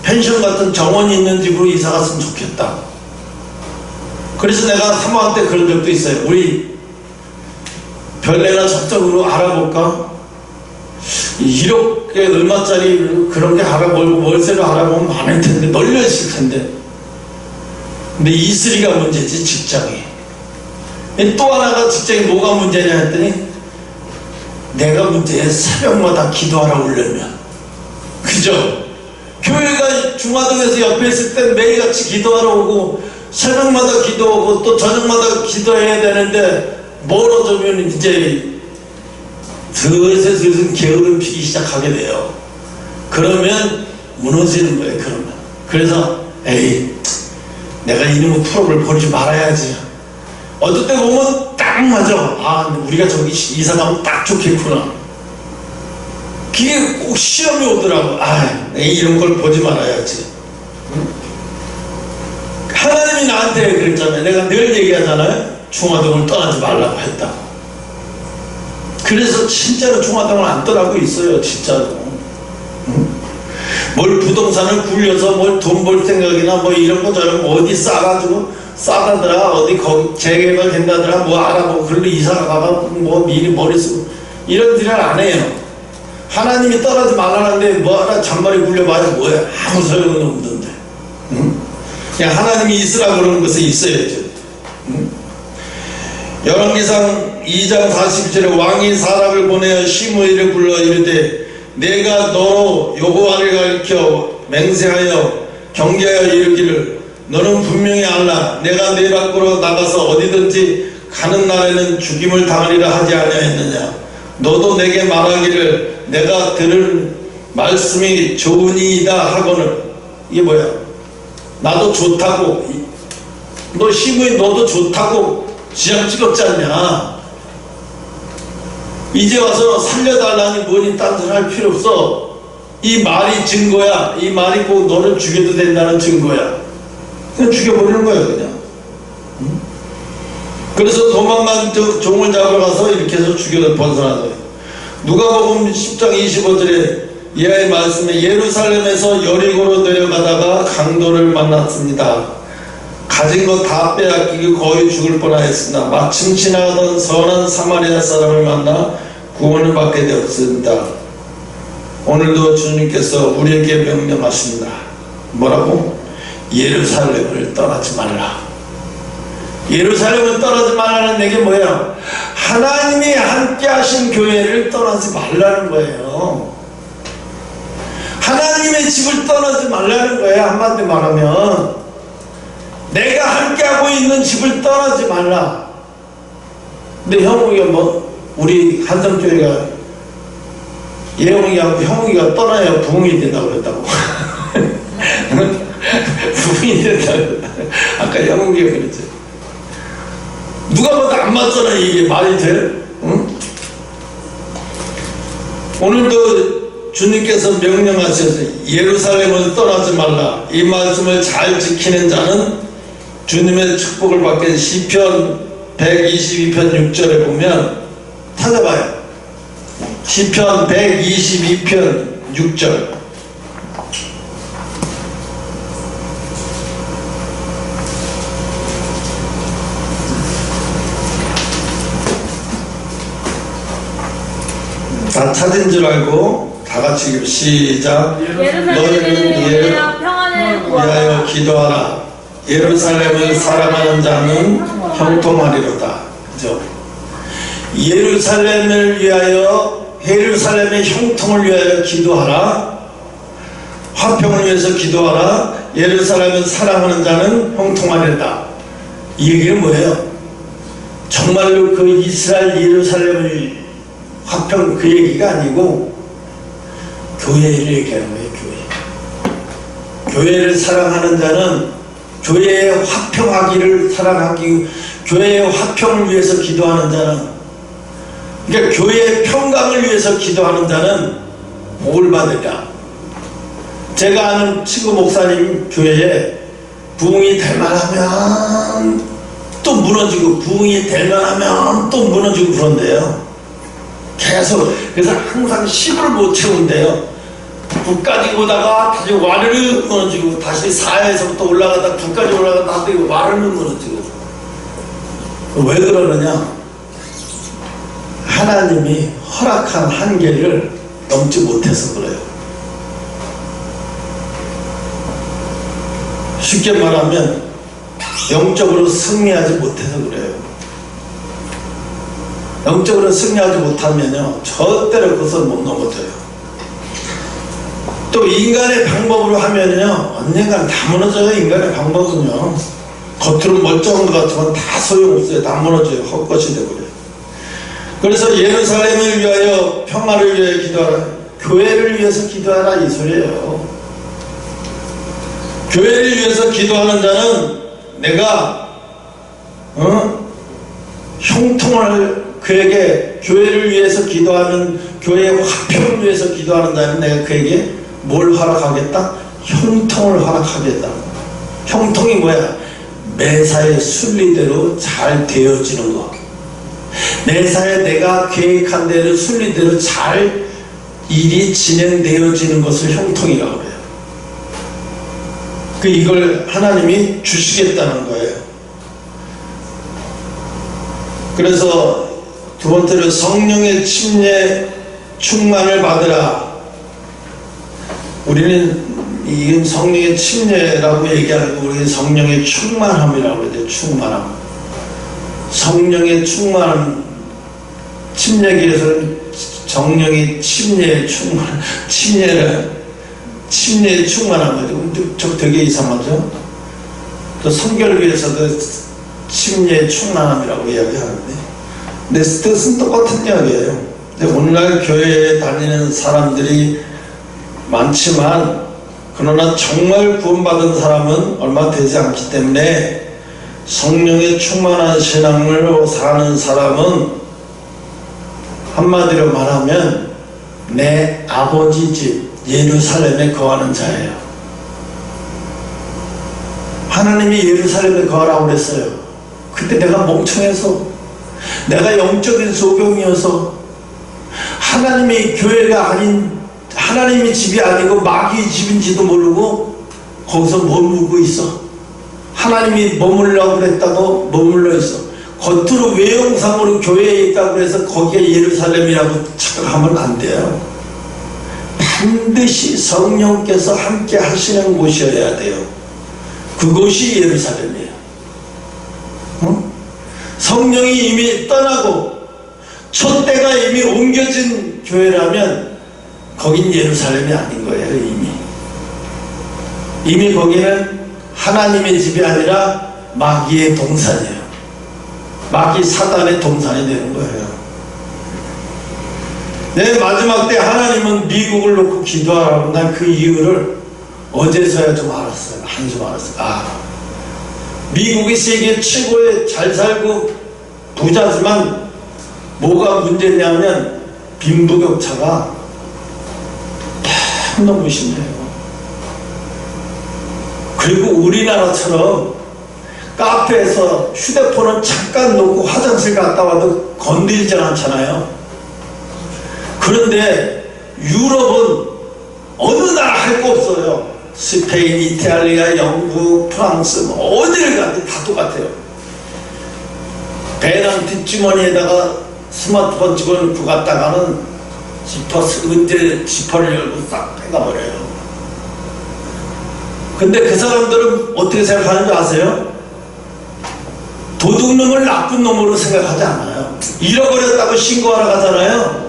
펜션 같은 정원이 있는 집으로 이사 갔으면 좋겠다. 그래서 내가 사모한테 그런 적도 있어요. 우리 별내나 적적으로 알아볼까? 1억에 얼마짜리 그런 게 알아보고 월세로 알아보면 많을 텐데 널려 있을 텐데. 근데 이슬이가 문제지. 직장이. 또 하나가 직장이 뭐가 문제냐 했더니 내가 문제야. 새벽마다 기도하라 오려면. 그죠? 교회가 중화동에서 옆에 있을 땐 매일같이 기도하러 오고 새벽마다 기도하고 또 저녁마다 기도해야 되는데 멀어지면 이제 슬슬 게으름 피기 시작하게 돼요. 그러면 무너지는 거예요. 그러면. 그래서 내가 이놈의 프로를 버리지 말아야지. 어떨 때 보면 딱 맞아. 우리가 저기 이사 가면 딱 좋겠구나. 그게 꼭 시험이 오더라고. 이런 걸 보지 말아야지. 하나님이 나한테 그랬잖아요. 내가 늘 얘기하잖아요. 중화동을 떠나지 말라고 했다. 그래서 진짜로 중화동을 안 떠나고 있어요. 진짜로. 뭘 부동산을 굴려서 뭘 돈 벌 생각이나 뭐 이런 거 저런 거 어디 싸다더라 어디 거기 재개발 된다더라 뭐 알아보고 글로 이사가 가봐 뭐 미리 머리 쓰고 이런 일을 안 해요. 하나님이 떠나지 말라는데 뭐 하나 잔머리 굴려봐야 뭐야. 아무 소용은 없는데. 그냥 하나님이 있으라 그러는 것은 있어야죠. 열왕기상 2장 40절에 왕이 사람을 보내어 시므이를 불러 이르되 내가 너로 여호와를 가리켜 맹세하여 경계하여 이르기를 너는 분명히 알라. 내가 네 밖으로 나가서 어디든지 가는 날에는 죽임을 당하리라 하지 아니하였느냐. 너도 내게 말하기를 내가 들을 말씀이 좋으니이다 하거늘. 이게 뭐야? 나도 좋다고 너 시부인 너도 좋다고 지장 찍었지 않냐. 이제 와서 살려달라니 뭐니 딴 소리 할 필요 없어. 이 말이 증거야. 이 말이 꼭 너를 죽여도 된다는 증거야. 그냥 죽여버리는 거야 그냥. 그래서 도망간 종을 잡으러 가서 이렇게 해서 죽여 벗어나서 누가복음 10장 25절에 이하의 말씀에 예루살렘에서 여리고로 내려가다가 강도를 만났습니다. 가진 것 다 빼앗기고 거의 죽을 뻔하였습니다. 마침 지나가던 선한 사마리아 사람을 만나 구원을 받게 되었습니다. 오늘도 주님께서 우리에게 명령하십니다. 뭐라고? 예루살렘을 떠나지 말라. 예루살렘을 떠나지 말라는 얘기 뭐야? 하나님이 함께 하신 교회를 떠나지 말라는 거예요. 하나님의 집을 떠나지 말라는 거예요. 한마디로 말하면 내가 함께하고 있는 집을 떠나지 말라. 근데 형욱이가 우리 한성교회가 예영이하고 형욱이가 떠나야 부흥이 된다고 그랬다고. 부흥이 된다고. 아까 형욱이가 그랬죠. 누가 봐도 안 맞잖아. 이게 말이 돼? 응? 오늘도 주님께서 명령하셔서 예루살렘을 떠나지 말라. 이 말씀을 잘 지키는 자는 주님의 축복을 받게. 시편 122편 6절에 보면 찾아봐요. 시편 122편 6절. 다 찾은 줄 알고 다 같이 시작. 너희는 평안을 위하여 기도하라. 예루살렘을 사랑하는 자는 형통하리로다. 그죠? 예루살렘을 위하여, 예루살렘의 형통을 위하여 기도하라. 화평을 위해서 기도하라. 예루살렘을 사랑하는 자는 형통하리로다. 이 얘기는 뭐예요? 정말로 그 이스라엘 예루살렘을 화평 그 얘기가 아니고 교회를 얘기하는 거예요. 교회를 사랑하는 자는 교회의 화평하기를 사랑하기, 교회의 화평을 위해서 기도하는 자는, 그러니까 교회의 평강을 위해서 기도하는 자는 복을 받으리라. 제가 아는 친구 목사님 교회에 부흥이 될 만하면 또 무너지고, 부흥이 될 만하면 또 무너지고 그런데요. 계속. 그래서 항상 10을 못 채운대요. 9까지 오다가 다시 와르르 무너지고, 다시 4에서부터 올라가다 9까지 올라가다 다시 와르르 무너지고. 왜 그러느냐? 하나님이 허락한 한계를 넘지 못해서 그래요. 쉽게 말하면 영적으로 승리하지 못해서 그래요. 영적으로 승리하지 못하면요 절대로 그것을 못 넘어져요. 또 인간의 방법으로 하면요 언젠간 다 무너져요. 인간의 방법은요 겉으로 멀쩡한 것 같으면 다 소용없어요. 다 무너져요. 헛것이 되버려요. 그래서 예루살렘을 위하여, 평화를 위하여 기도하라. 교회를 위해서 기도하라 이 소리예요. 교회를 위해서 기도하는 자는 내가 형통을, 그에게 교회를 위해서 기도하는, 교회의 화평을 위해서 기도하는 자는 내가 그에게 뭘 허락하겠다? 형통을 허락하겠다. 형통이 뭐야? 매사의 순리대로 잘 되어지는 거. 매사에 내가 계획한 대로 순리대로 잘 일이 진행되어지는 것을 형통이라고 그래요. 이걸 하나님이 주시겠다는 거예요. 그래서 두 번째로 성령의 침례 충만을 받으라. 우리는 이 성령의 침례라고 얘기하고 우리는 성령의 충만함이라고 그러죠. 충만함. 성령의 충만함. 침례기에서는 성령의 침례의 충만, 침례의 충만함 가지고 저 되게 이상하죠. 또 성결기에서도 침례의 충만함이라고 이야기하는데, 근데 뜻은 똑같은 이야기예요. 근데 오늘날 교회에 다니는 사람들이 많지만, 그러나 정말 구원받은 사람은 얼마 되지 않기 때문에 성령에 충만한 신앙으로 사는 사람은 한마디로 말하면 내 아버지 집 예루살렘에 거하는 자예요. 하나님이 예루살렘에 거하라고 그랬어요. 그때 내가 멍청해서, 내가 영적인 소경이어서, 하나님의 교회가 아닌, 하나님의 집이 아니고 마귀의 집인지도 모르고 거기서 머무르고 있어. 하나님이 머물라고 그랬다고 머물러 있어. 겉으로 외형상으로 교회에 있다고 해서 거기에 예루살렘이라고 착각하면 안 돼요. 반드시 성령께서 함께 하시는 곳이어야 돼요. 그곳이 예루살렘이에요. 성령이 이미 떠나고 촛대가 이미 옮겨진 교회라면 거긴 예루살렘이 아닌 거예요. 이미 거기는 하나님의 집이 아니라 마귀의 동산이에요. 마귀 사단의 동산이 되는 거예요. 내 마지막 때 하나님은 미국을 놓고 기도하라고, 난 그 이유를 어제서야 좀 알았어요. 한숨 알았어요. 미국이 세계 최고의 잘 살고 부자지만 뭐가 문제냐면 빈부격차가 너무 심해요. 그리고 우리나라처럼 카페에서 휴대폰을 잠깐 놓고 화장실 갔다 와도 건드리지 않잖아요. 그런데 유럽은 어느 나라 할 거 없어요. 스페인, 이탈리아, 영국, 프랑스, 어디를 가도 다 똑같아요. 배낭 뒷주머니에다가 스마트폰 집어넣고 갔다가는 언제 지퍼를 열고 싹 빼가버려요. 근데 그 사람들은 어떻게 생각하는지 아세요? 도둑놈을 나쁜 놈으로 생각하지 않아요. 잃어버렸다고 신고하러 가잖아요.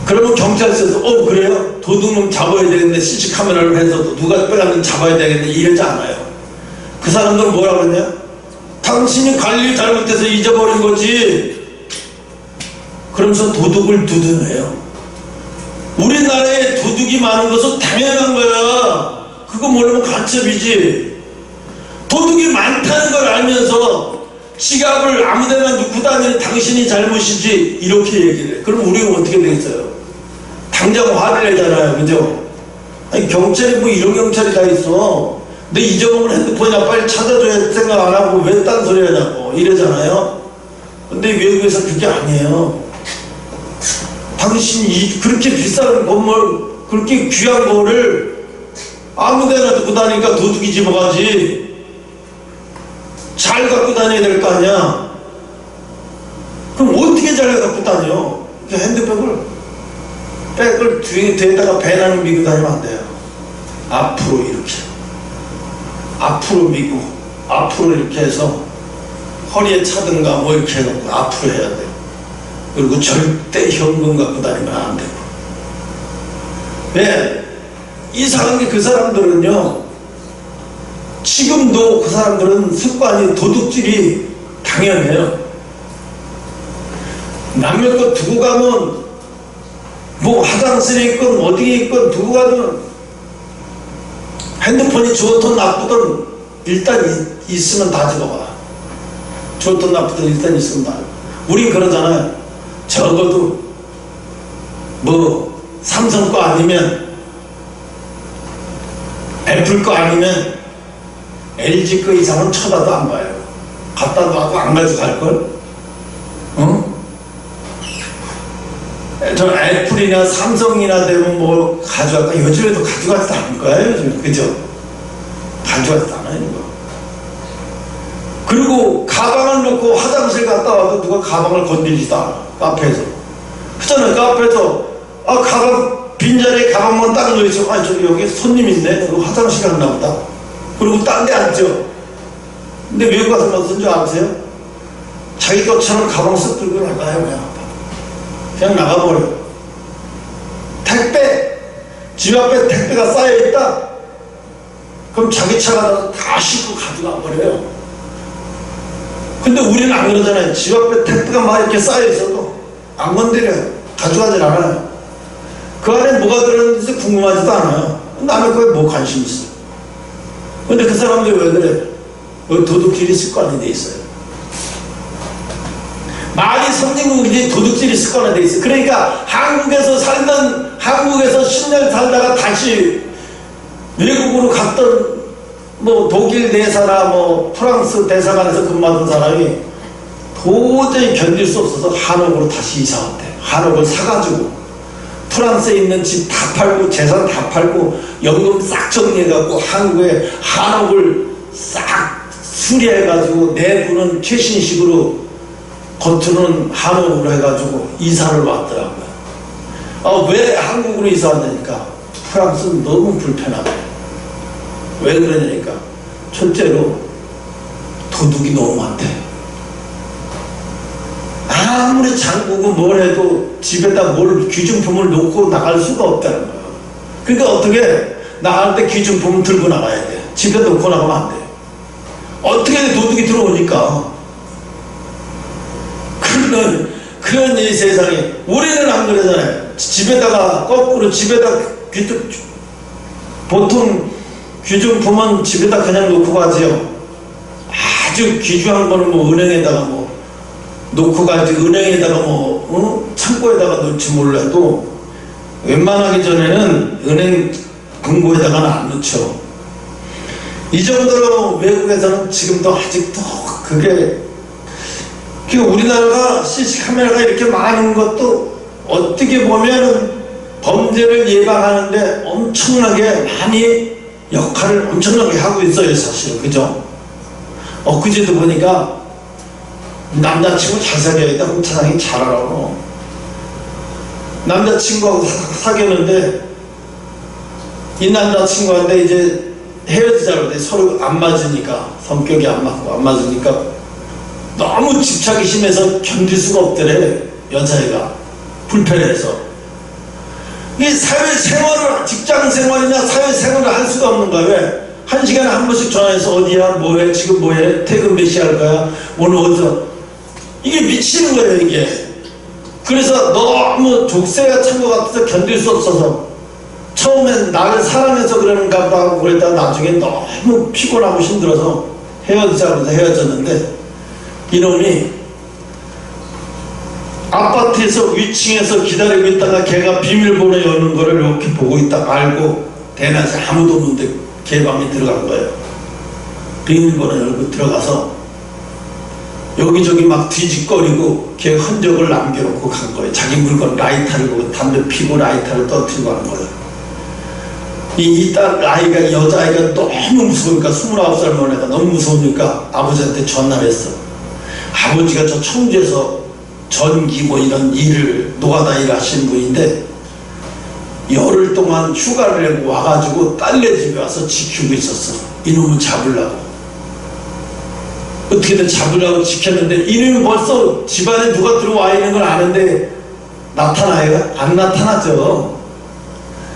그러면 경찰서에서 그래요? 도둑놈 잡아야 되겠네, CC카메라를 해서 누가 빼갔는지 잡아야 되겠네, 이러지 않아요. 그 사람들은 뭐라고 했냐? 당신이 관리 잘못해서 잊어버린 거지. 그러면서 도둑을 두둔해요. 우리나라에 도둑이 많은 것은 당연한 거야. 그거 모르면 간첩이지. 도둑이 많다는 걸 알면서 지갑을 아무데나 넣고 다니는 당신이 잘못이지, 이렇게 얘기를 해. 그럼 우리가 어떻게 되겠어요? 당장 화를 내잖아요. 그죠? 아니, 경찰이 뭐 이런 경찰이 다 있어. 내 잊어먹은 핸드폰이야 빨리 찾아줘야 생각 안 하고 왜 딴소리 하냐고 이러잖아요. 근데 외국에서 그게 아니에요. 당신이 그렇게 비싼 건물, 그렇게 귀한 거를 아무데나 두고 다니니까 도둑이 집어가지. 잘 갖고 다녀야 될 거 아니야. 그럼 어떻게 잘 갖고 다녀? 백을 뒤에다가 배낭을 미고 다니면 안 돼요. 앞으로 이렇게, 앞으로 미고, 앞으로 이렇게 해서 허리에 차든가 뭐 이렇게 해놓고 앞으로 해야 돼요. 그리고 절대 현금 갖고 다니면 안 되고. 왜? 이상한 게 그 사람들은요, 지금도 그 사람들은 습관이 도둑질이 당연해요. 남의 거 두고 가면 뭐 화장실에 있건 어디에 있건 두고 가면 핸드폰이 좋든 나쁘든 일단 있으면 다 집어가. 좋든 나쁘든 일단 있으면 다. 우린 그러잖아요. 적어도 뭐 삼성 거 아니면 애플 거 아니면 LG 거 이상은 쳐다도 안 봐요. 갖다 놔도 안 가지고 갈걸? 응? 저 애플이나 삼성이나 되면 뭐 가져갈까? 요즘에도 가져가지도 않을 거예요. 요즘. 그죠? 가져가지도 않아요. 이거. 그리고 가방을 놓고 화장실 갔다 와도 누가 가방을 건드리지도 않아. 카페에서. 그잖아요. 카페에서 가방 빈자리에 가방만 딱 놓여있어. 저기 여기 손님 있네. 화장실 갔나 보다. 그리고 딴 데 앉죠. 근데 외국 가서 무슨 줄 아세요? 자기 것처럼 가방 쓱 들고 나가요. 그냥 나가버려. 택배, 집 앞에 택배가 쌓여있다? 그럼 자기 차가 다 싣고 가져가 버려요. 근데 우리는 안 그러잖아요. 집 앞에 택배가 막 이렇게 쌓여있어도 안 건드려요. 가져가질 않아요. 그 안에 뭐가 들었는지 궁금하지도 않아요. 남의 거에 뭐 관심 있어. 근데 그 사람들이 왜 그래? 도둑질이 습관이 돼 있어요. 많이 선진국이 도둑질이 습관이 돼 있어요. 그러니까 한국에서 10년 살다가 다시 외국으로 갔던 뭐 독일 대사나 뭐 프랑스 대사관에서 근무하던 사람이 도저히 견딜 수 없어서 한옥으로 다시 이사 왔대. 한옥을 사가지고 프랑스에 있는 집 다 팔고 재산 다 팔고 연금 싹 정리해갖고 한국에 한옥을 싹 수리해가지고 내부는 최신식으로 겉으로는 한옥으로 해가지고 이사를 왔더라고요. 왜 한국으로 이사 왔냐니까 프랑스는 너무 불편하대. 왜 그러냐니까 첫째로 도둑이 너무 많대. 아무리 잠그고 뭘 해도 집에다 뭘 귀중품을 놓고 나갈 수가 없다는 거예요. 그러니까 어떻게 나갈 때 귀중품을 들고 나가야 돼. 집에 놓고 나가면 안 돼. 어떻게 도둑이 들어오니까. 그런 이 세상에 우리는 안 그러잖아요. 집에다가 거꾸로 집에다 보통 귀중품은 집에다 그냥 놓고 가지요. 아주 귀중한 거는 뭐 은행에다가 뭐 놓고 가지, 은행에다가 뭐 창고에다가 놓지 몰라도 웬만하기 전에는 은행 금고에다가는 안 넣죠. 이 정도로 외국에서는 지금도 아직도 그게 우리나라가 CC카메라가 이렇게 많은 것도 어떻게 보면은 범죄를 예방하는데 엄청나게 많이 역할을 엄청나게 하고 있어요, 사실은. 그죠? 엊그제도 보니까 남자친구 잘 사귀어야겠다. 그럼 차장이 잘하라고. 남자친구하고 사귀었는데 이 남자친구한테 이제 헤어지자고 돼. 서로 안 맞으니까, 성격이 안 맞고 안 맞으니까 너무 집착이 심해서 견딜 수가 없더래. 여자애가 불편해서. 이 사회생활을, 직장생활이나 사회생활을 할 수가 없는 거야. 왜? 한 시간에 한 번씩 전화해서 어디야, 뭐해, 지금 뭐해, 퇴근 몇 시에 할 거야, 오늘 어디서. 이게 미치는 거예요, 이게. 그래서 너무 족쇄가 찬 것 같아서 견딜 수 없어서 처음엔 나를 사랑해서 그러는가 보다 하고 그랬다가 나중에 너무 피곤하고 힘들어서 헤어지자고 해서 헤어졌는데, 이놈이 아파트에서 위층에서 기다리고 있다가 걔가 비밀번호 여는 거를 이렇게 보고 있다 알고 대낮에 아무도 없는데 걔 방에 들어간 거예요. 비밀번호 열고 들어가서 여기저기 막 뒤집거리고 걔 흔적을 남겨놓고 간 거예요. 자기 물건 라이터를 보고 담배 피고 라이터를 떠뜨리고 간 거예요. 이 딸 아이가, 여자아이가 너무 무서우니까, 29살 먹은 애가 너무 무서우니까 아버지한테 전화를 했어. 아버지가 저 청주에서 전기 뭐 이런 일을, 노가다 일 하시는 분인데 열흘 동안 휴가를 내고 와가지고 딸네 집에 와서 지키고 있었어. 이놈을 잡으려고. 어떻게든 잡으려고 지켰는데 이놈이 벌써 집안에 누가 들어와 있는 걸 아는데 나타나요? 안 나타나죠.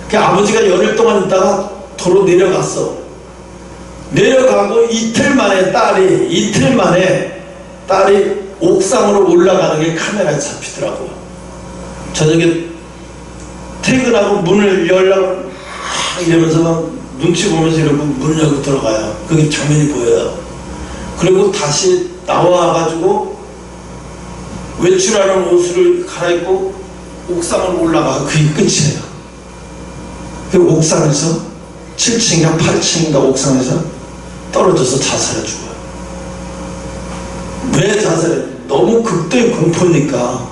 그 아버지가 열흘 동안 있다가 도로 내려갔어. 내려가고 이틀 만에 딸이 옥상으로 올라가는 게 카메라에 잡히더라고. 저녁에 퇴근하고 문을 열려고 이러면서 막 눈치 보면서 이러고 문 열고 들어가요. 그게 장면이 보여요. 그리고 다시 나와가지고 외출하는 옷을 갈아입고 옥상으로 올라가. 그게 끝이에요. 그 옥상에서 7층인가 8층인가 옥상에서 떨어져서 자살해 죽어요. 왜 자살해? 너무 극도의 공포니까.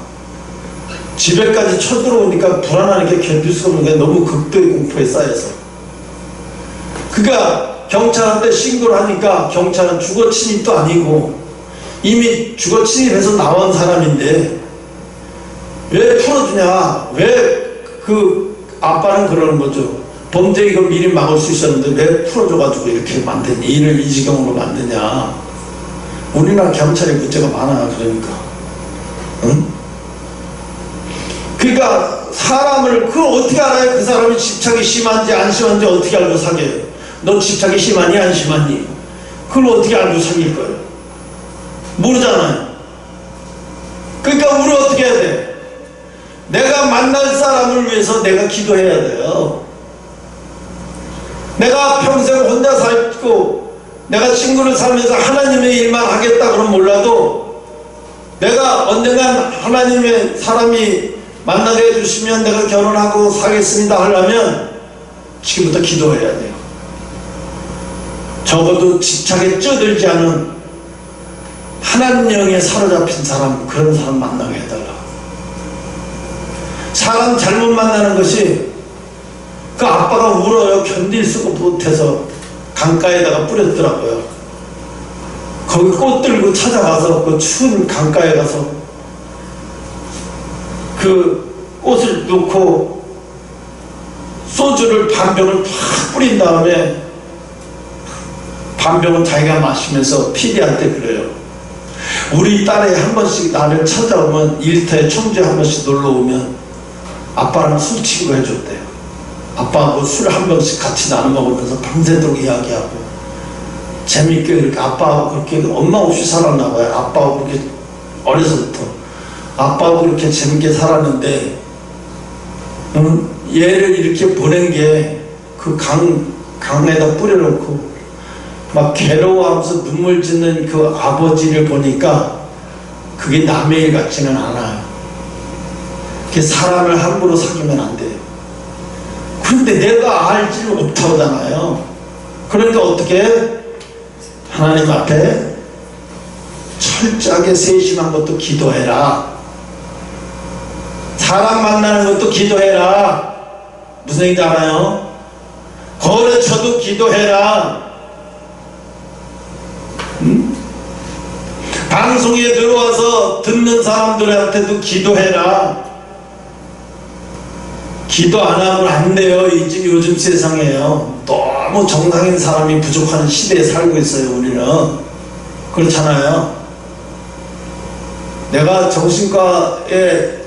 집에까지 쳐들어오니까 불안한 게 견딜 수 없는 게 너무 극도의 공포에 쌓여서. 그러니까 경찰한테 신고를 하니까 경찰은 주거 침입도 아니고 이미 주거 침입해서 나온 사람인데 왜 풀어주냐? 왜 그 아빠는 그러는 거죠. 범죄 이거 미리 막을 수 있었는데 왜 풀어줘가지고 이렇게 만드냐? 일을 이 지경으로 만드냐? 우리나라 경찰에 문제가 많아. 그러니까. 응? 그러니까 사람을 어떻게 알아요? 그 사람이 집착이 심한지 안 심한지 어떻게 알고 사귀어요? 너 집착이 심하니 안 심하니? 그걸 어떻게 알고 사귈 거예요? 모르잖아요. 그러니까 우리 어떻게 해야 돼? 내가 만날 사람을 위해서 내가 기도해야 돼요. 내가 평생 혼자 살고 내가 친구를 살면서 하나님의 일만 하겠다 그러면 몰라도 내가 언젠간 하나님의 사람이 만나게 해주시면 내가 결혼하고 사겠습니다 하려면 지금부터 기도해야 돼요. 적어도 집착에 쪄들지 않은 하나님 영에 사로잡힌 사람, 그런 사람 만나게 해달라. 사람 잘못 만나는 것이, 그 아빠가 울어요. 견딜 수가 못해서 강가에다가 뿌렸더라고요. 거기 꽃 들고 찾아가서 그 추운 강가에 가서 그 꽃을 놓고 소주를 반병을 팍 뿌린 다음에 반병은 자기가 마시면서 피디한테 그래요. 우리 딸이 한 번씩 나를 찾아오면, 일터에 청주에 한 번씩 놀러 오면 아빠랑 술 친구 해줬대요. 아빠하고 술 한 번씩 같이 나눠 먹으면서 밤새도록 이야기하고 재밌게 그렇게 아빠하고 그렇게 엄마 없이 살았나 봐요. 아빠하고 그렇게 어려서부터 아빠하고 그렇게 재밌게 살았는데 얘를 이렇게 보낸 게 그 강에다 뿌려놓고 막 괴로워하면서 눈물 짓는 그 아버지를 보니까 그게 남의 일 같지는 않아요. 그게 사람을 함부로 사귀면 안 돼요. 그런데 내가 알지를 못하잖아요. 그러니까 어떻게 하나님 앞에 철저하게 세심한 것도 기도해라. 사람 만나는 것도 기도해라. 무슨 얘기인지 알아요? 거래처도 기도해라. 방송에 들어와서 듣는 사람들한테도 기도해라. 기도 안 하면 안 돼요. 요즘 세상에요. 너무 정상인 사람이 부족한 시대에 살고 있어요. 우리는 그렇잖아요. 내가 정신과에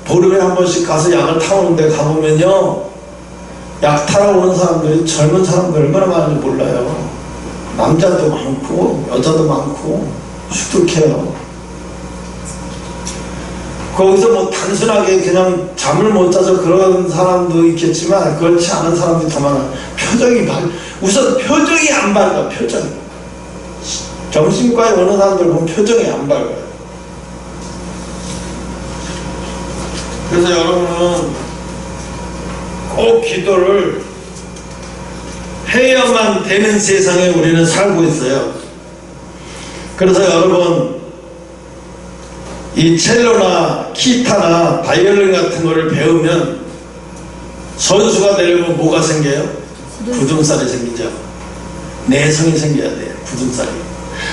보름에 한 번씩 가서 약을 타오는데 가보면요, 약 타러 오는 사람들이 젊은 사람들 얼마나 많은지 몰라요. 남자도 많고 여자도 많고 수두해요. 거기서 뭐 단순하게 그냥 잠을 못 자서 그런 사람도 있겠지만 그렇지 않은 사람들이 더 많아요. 우선 표정이 안 밝아. 표정이. 정신과에 오는 사람들 보면 표정이 안 밝아요. 그래서 여러분은 꼭 기도를 해야만 되는 세상에 우리는 살고 있어요. 그래서 여러분, 이 첼로나 기타나 바이올린 같은 거를 배우면 선수가 되려면 뭐가 생겨요? 굳은살이 생기죠. 내성이 생겨야 돼요. 굳은살이.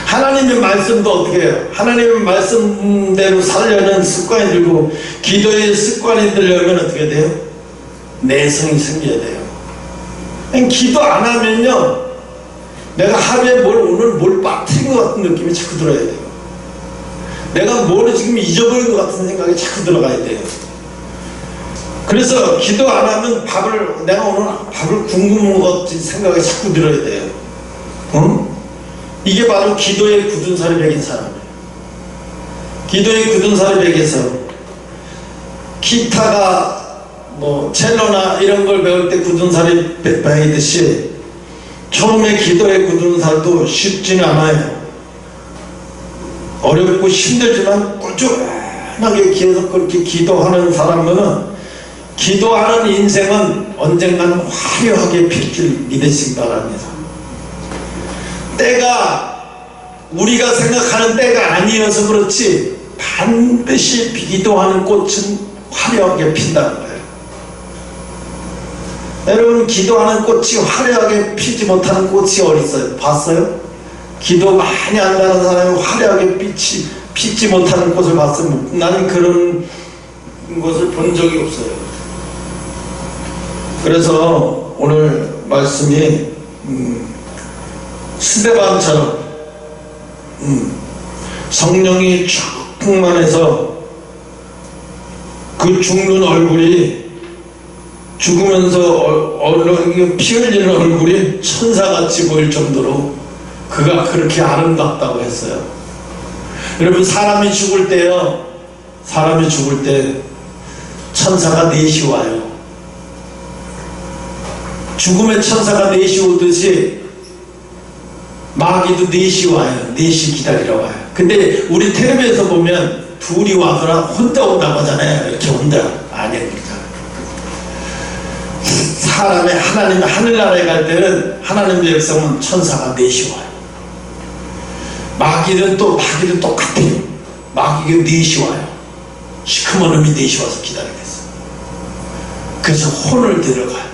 하나님의 말씀도 어떻게 해요? 하나님의 말씀대로 살려는 습관이 들고 기도의 습관이 들려면 어떻게 돼요? 내성이 생겨야 돼요. 기도 안 하면요, 내가 하루에 오늘 뭘 빠뜨린 것 같은 느낌이 자꾸 들어야 돼요. 내가 뭘 지금 잊어버린 것 같은 생각이 자꾸 들어가야 돼요. 그래서 기도 안 하면 내가 오늘 밥을 굶은 것 같은 생각이 자꾸 들어야 돼요. 이게 바로 기도의 굳은 살이 배긴 사람이에요. 기도의 굳은 살이 배겨서 기타가 뭐 첼로나 이런 걸 배울 때 굳은 살이 배이듯이 처음에 기도의 굳은 살도 쉽지는 않아요. 어렵고 힘들지만 꾸준하게 계속 그렇게 기도하는 사람은 기도하는 인생은 언젠가는 화려하게 필 줄 믿으시기 바랍니다. 때가 우리가 생각하는 때가 아니어서 그렇지 반드시 기도하는 꽃은 화려하게 핀다는 거예요. 여러분, 기도하는 꽃이 화려하게 피지 못하는 꽃이 어디 있어요? 봤어요? 기도 많이 한다는 사람이 화려하게 피지 못하는 꽃을 봤어요? 나는 그런 것을 본 적이 없어요. 그래서 오늘 말씀이 스데반처럼 성령이 충만해서 그 죽는 얼굴이 죽으면서 피 흘리는 얼굴이 천사같이 보일 정도로 그가 그렇게 아름답다고 했어요. 여러분, 사람이 죽을 때요, 사람이 죽을 때 천사가 넷이 와요. 죽음의 천사가 넷이 오듯이 마귀도 4시 와요. 4시 기다리러 와요. 근데 우리 텔레비에서 보면 둘이 와거나 혼자 온다고 하잖아요. 이렇게 온다. 아닙니다. 사람의 하나님 하늘나라에 갈 때는 하나님의 백성은 천사가 4시 와요. 마귀는 똑같아요. 마귀가 4시 와요. 시커먼 놈이 4시 와서 기다리겠어요. 그래서 혼을 들어가요.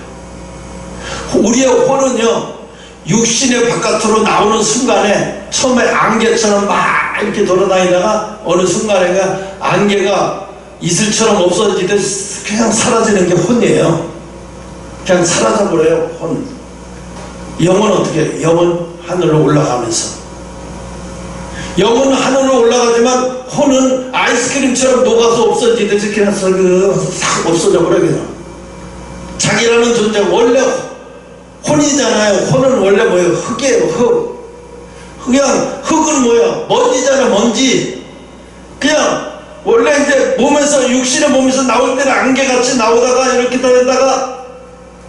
우리의 혼은요, 육신의 바깥으로 나오는 순간에 처음에 안개처럼 막 이렇게 돌아다니다가 어느 순간에가 안개가 이슬처럼 없어지듯 그냥 사라지는 게 혼이에요. 그냥 사라져버려요. 혼. 영은 어떻게 해요? 영은 하늘로 올라가면서, 영은 하늘로 올라가지만 혼은 아이스크림처럼 녹아서 없어지듯이 그냥 싹 없어져 버려요. 자기라는 존재, 원래 혼이잖아요. 혼은 원래 뭐예요? 흙이에요. 흙은 뭐예요? 먼지잖아. 먼지. 그냥 원래 이제 몸에서, 육신의 몸에서 나올 때는 안개같이 나오다가 이렇게 다니다가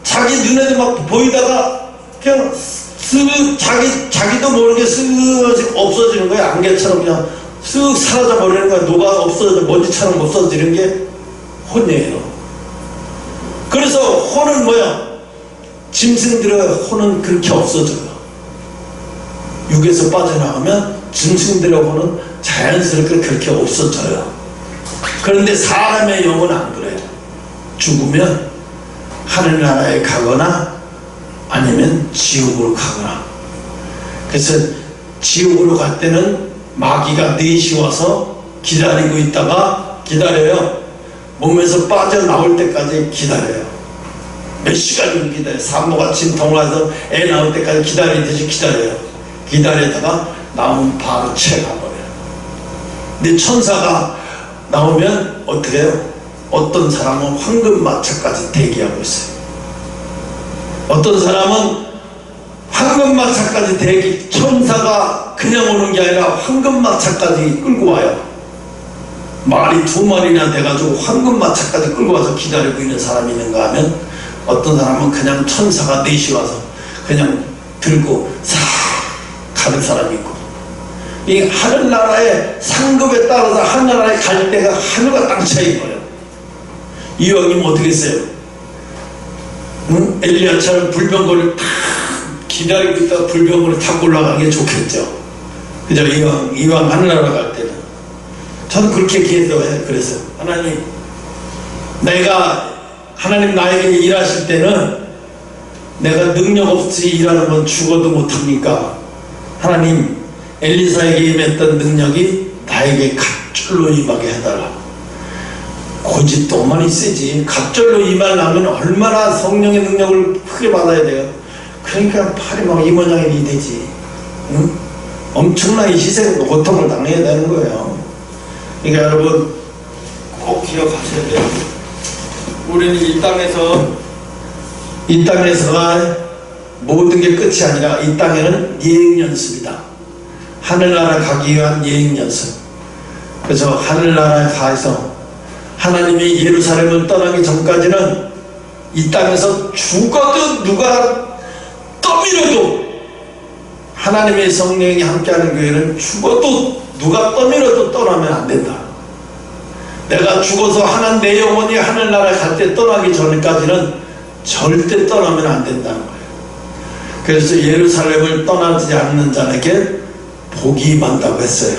자기 눈에도 막 보이다가 그냥 쓱 자기도 모르게 쓱 없어지는 거예요. 안개처럼 그냥 쓱 사라져 버리는 거예요. 녹아 없어져, 먼지처럼 없어지는 게 혼이에요. 그래서 혼은 뭐야? 짐승들의 혼은 그렇게 없어져요. 육에서 빠져나가면 짐승들의 혼은 자연스럽게 그렇게 없어져요. 그런데 사람의 영은 안 그래요. 죽으면 하늘나라에 가거나 아니면 지옥으로 가거나. 그래서 지옥으로 갈 때는 마귀가 4시 와서 기다리고 있다가 기다려요. 몸에서 빠져나올 때까지 기다려요. 몇 시간을 기다려요. 산모가 진통을 해서 애 나올 때까지 기다리듯이 기다려요. 기다리다가 나오면 바로 채가버려요. 근데 천사가 나오면 어떻게 해요? 어떤 사람은 황금마차까지 대기하고 있어요. 어떤 사람은 황금마차까지 대기, 천사가 그냥 오는 게 아니라 황금마차까지 끌고 와요. 말이 2마리나 돼가지고 황금마차까지 끌고 와서 기다리고 있는 사람이 있는가 하면, 어떤 사람은 그냥 천사가 4시 와서 그냥 들고 싹 가는 사람이 있고, 이 하늘나라의 상급에 따라서 하늘나라에 갈 때가 하늘과 땅 차이인 거예요. 이왕이면 어떻게 했어요? 엘리야처럼 불병거를 탁 기다리고 있다가 불병거를 타고 올라가는 게 좋겠죠. 그죠? 이왕 하늘나라 갈 때는. 저는 그렇게 기도해요. 그래서 하나님 나에게 일하실 때는 내가 능력 없이 일하는 건 죽어도 못합니까? 하나님, 엘리사에게 임했던 능력이 나에게 갑절로 임하게 해달라. 고집도 많이 세지. 갑절로 임하려면 얼마나 성령의 능력을 크게 받아야 돼요. 그러니까 팔이 막 이 모양이 되지. 응? 엄청나게 희생, 고통을 당해야 되는 거예요. 그러니까 여러분 꼭 기억하셔야 돼요. 우리는 이 땅에서가 모든 게 끝이 아니라 이 땅에는 예행연습이다. 하늘나라 가기 위한 예행연습. 그래서 하늘나라에 가서 하나님이 예루살렘을 떠나기 전까지는 이 땅에서 죽어도 누가 떠밀어도, 하나님의 성령이 함께하는 교회는 죽어도 누가 떠밀어도 떠나면 안 된다. 내가 죽어서 내 영혼이 하늘나라에 갈 때 떠나기 전까지는 절대 떠나면 안 된다는 거예요. 그래서 예루살렘을 떠나지 않는 자에게 복이 임한다고 했어요.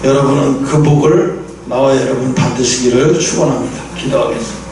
여러분은 그 복을 나와 여러분 받으시기를 축원합니다. 기도하겠습니다.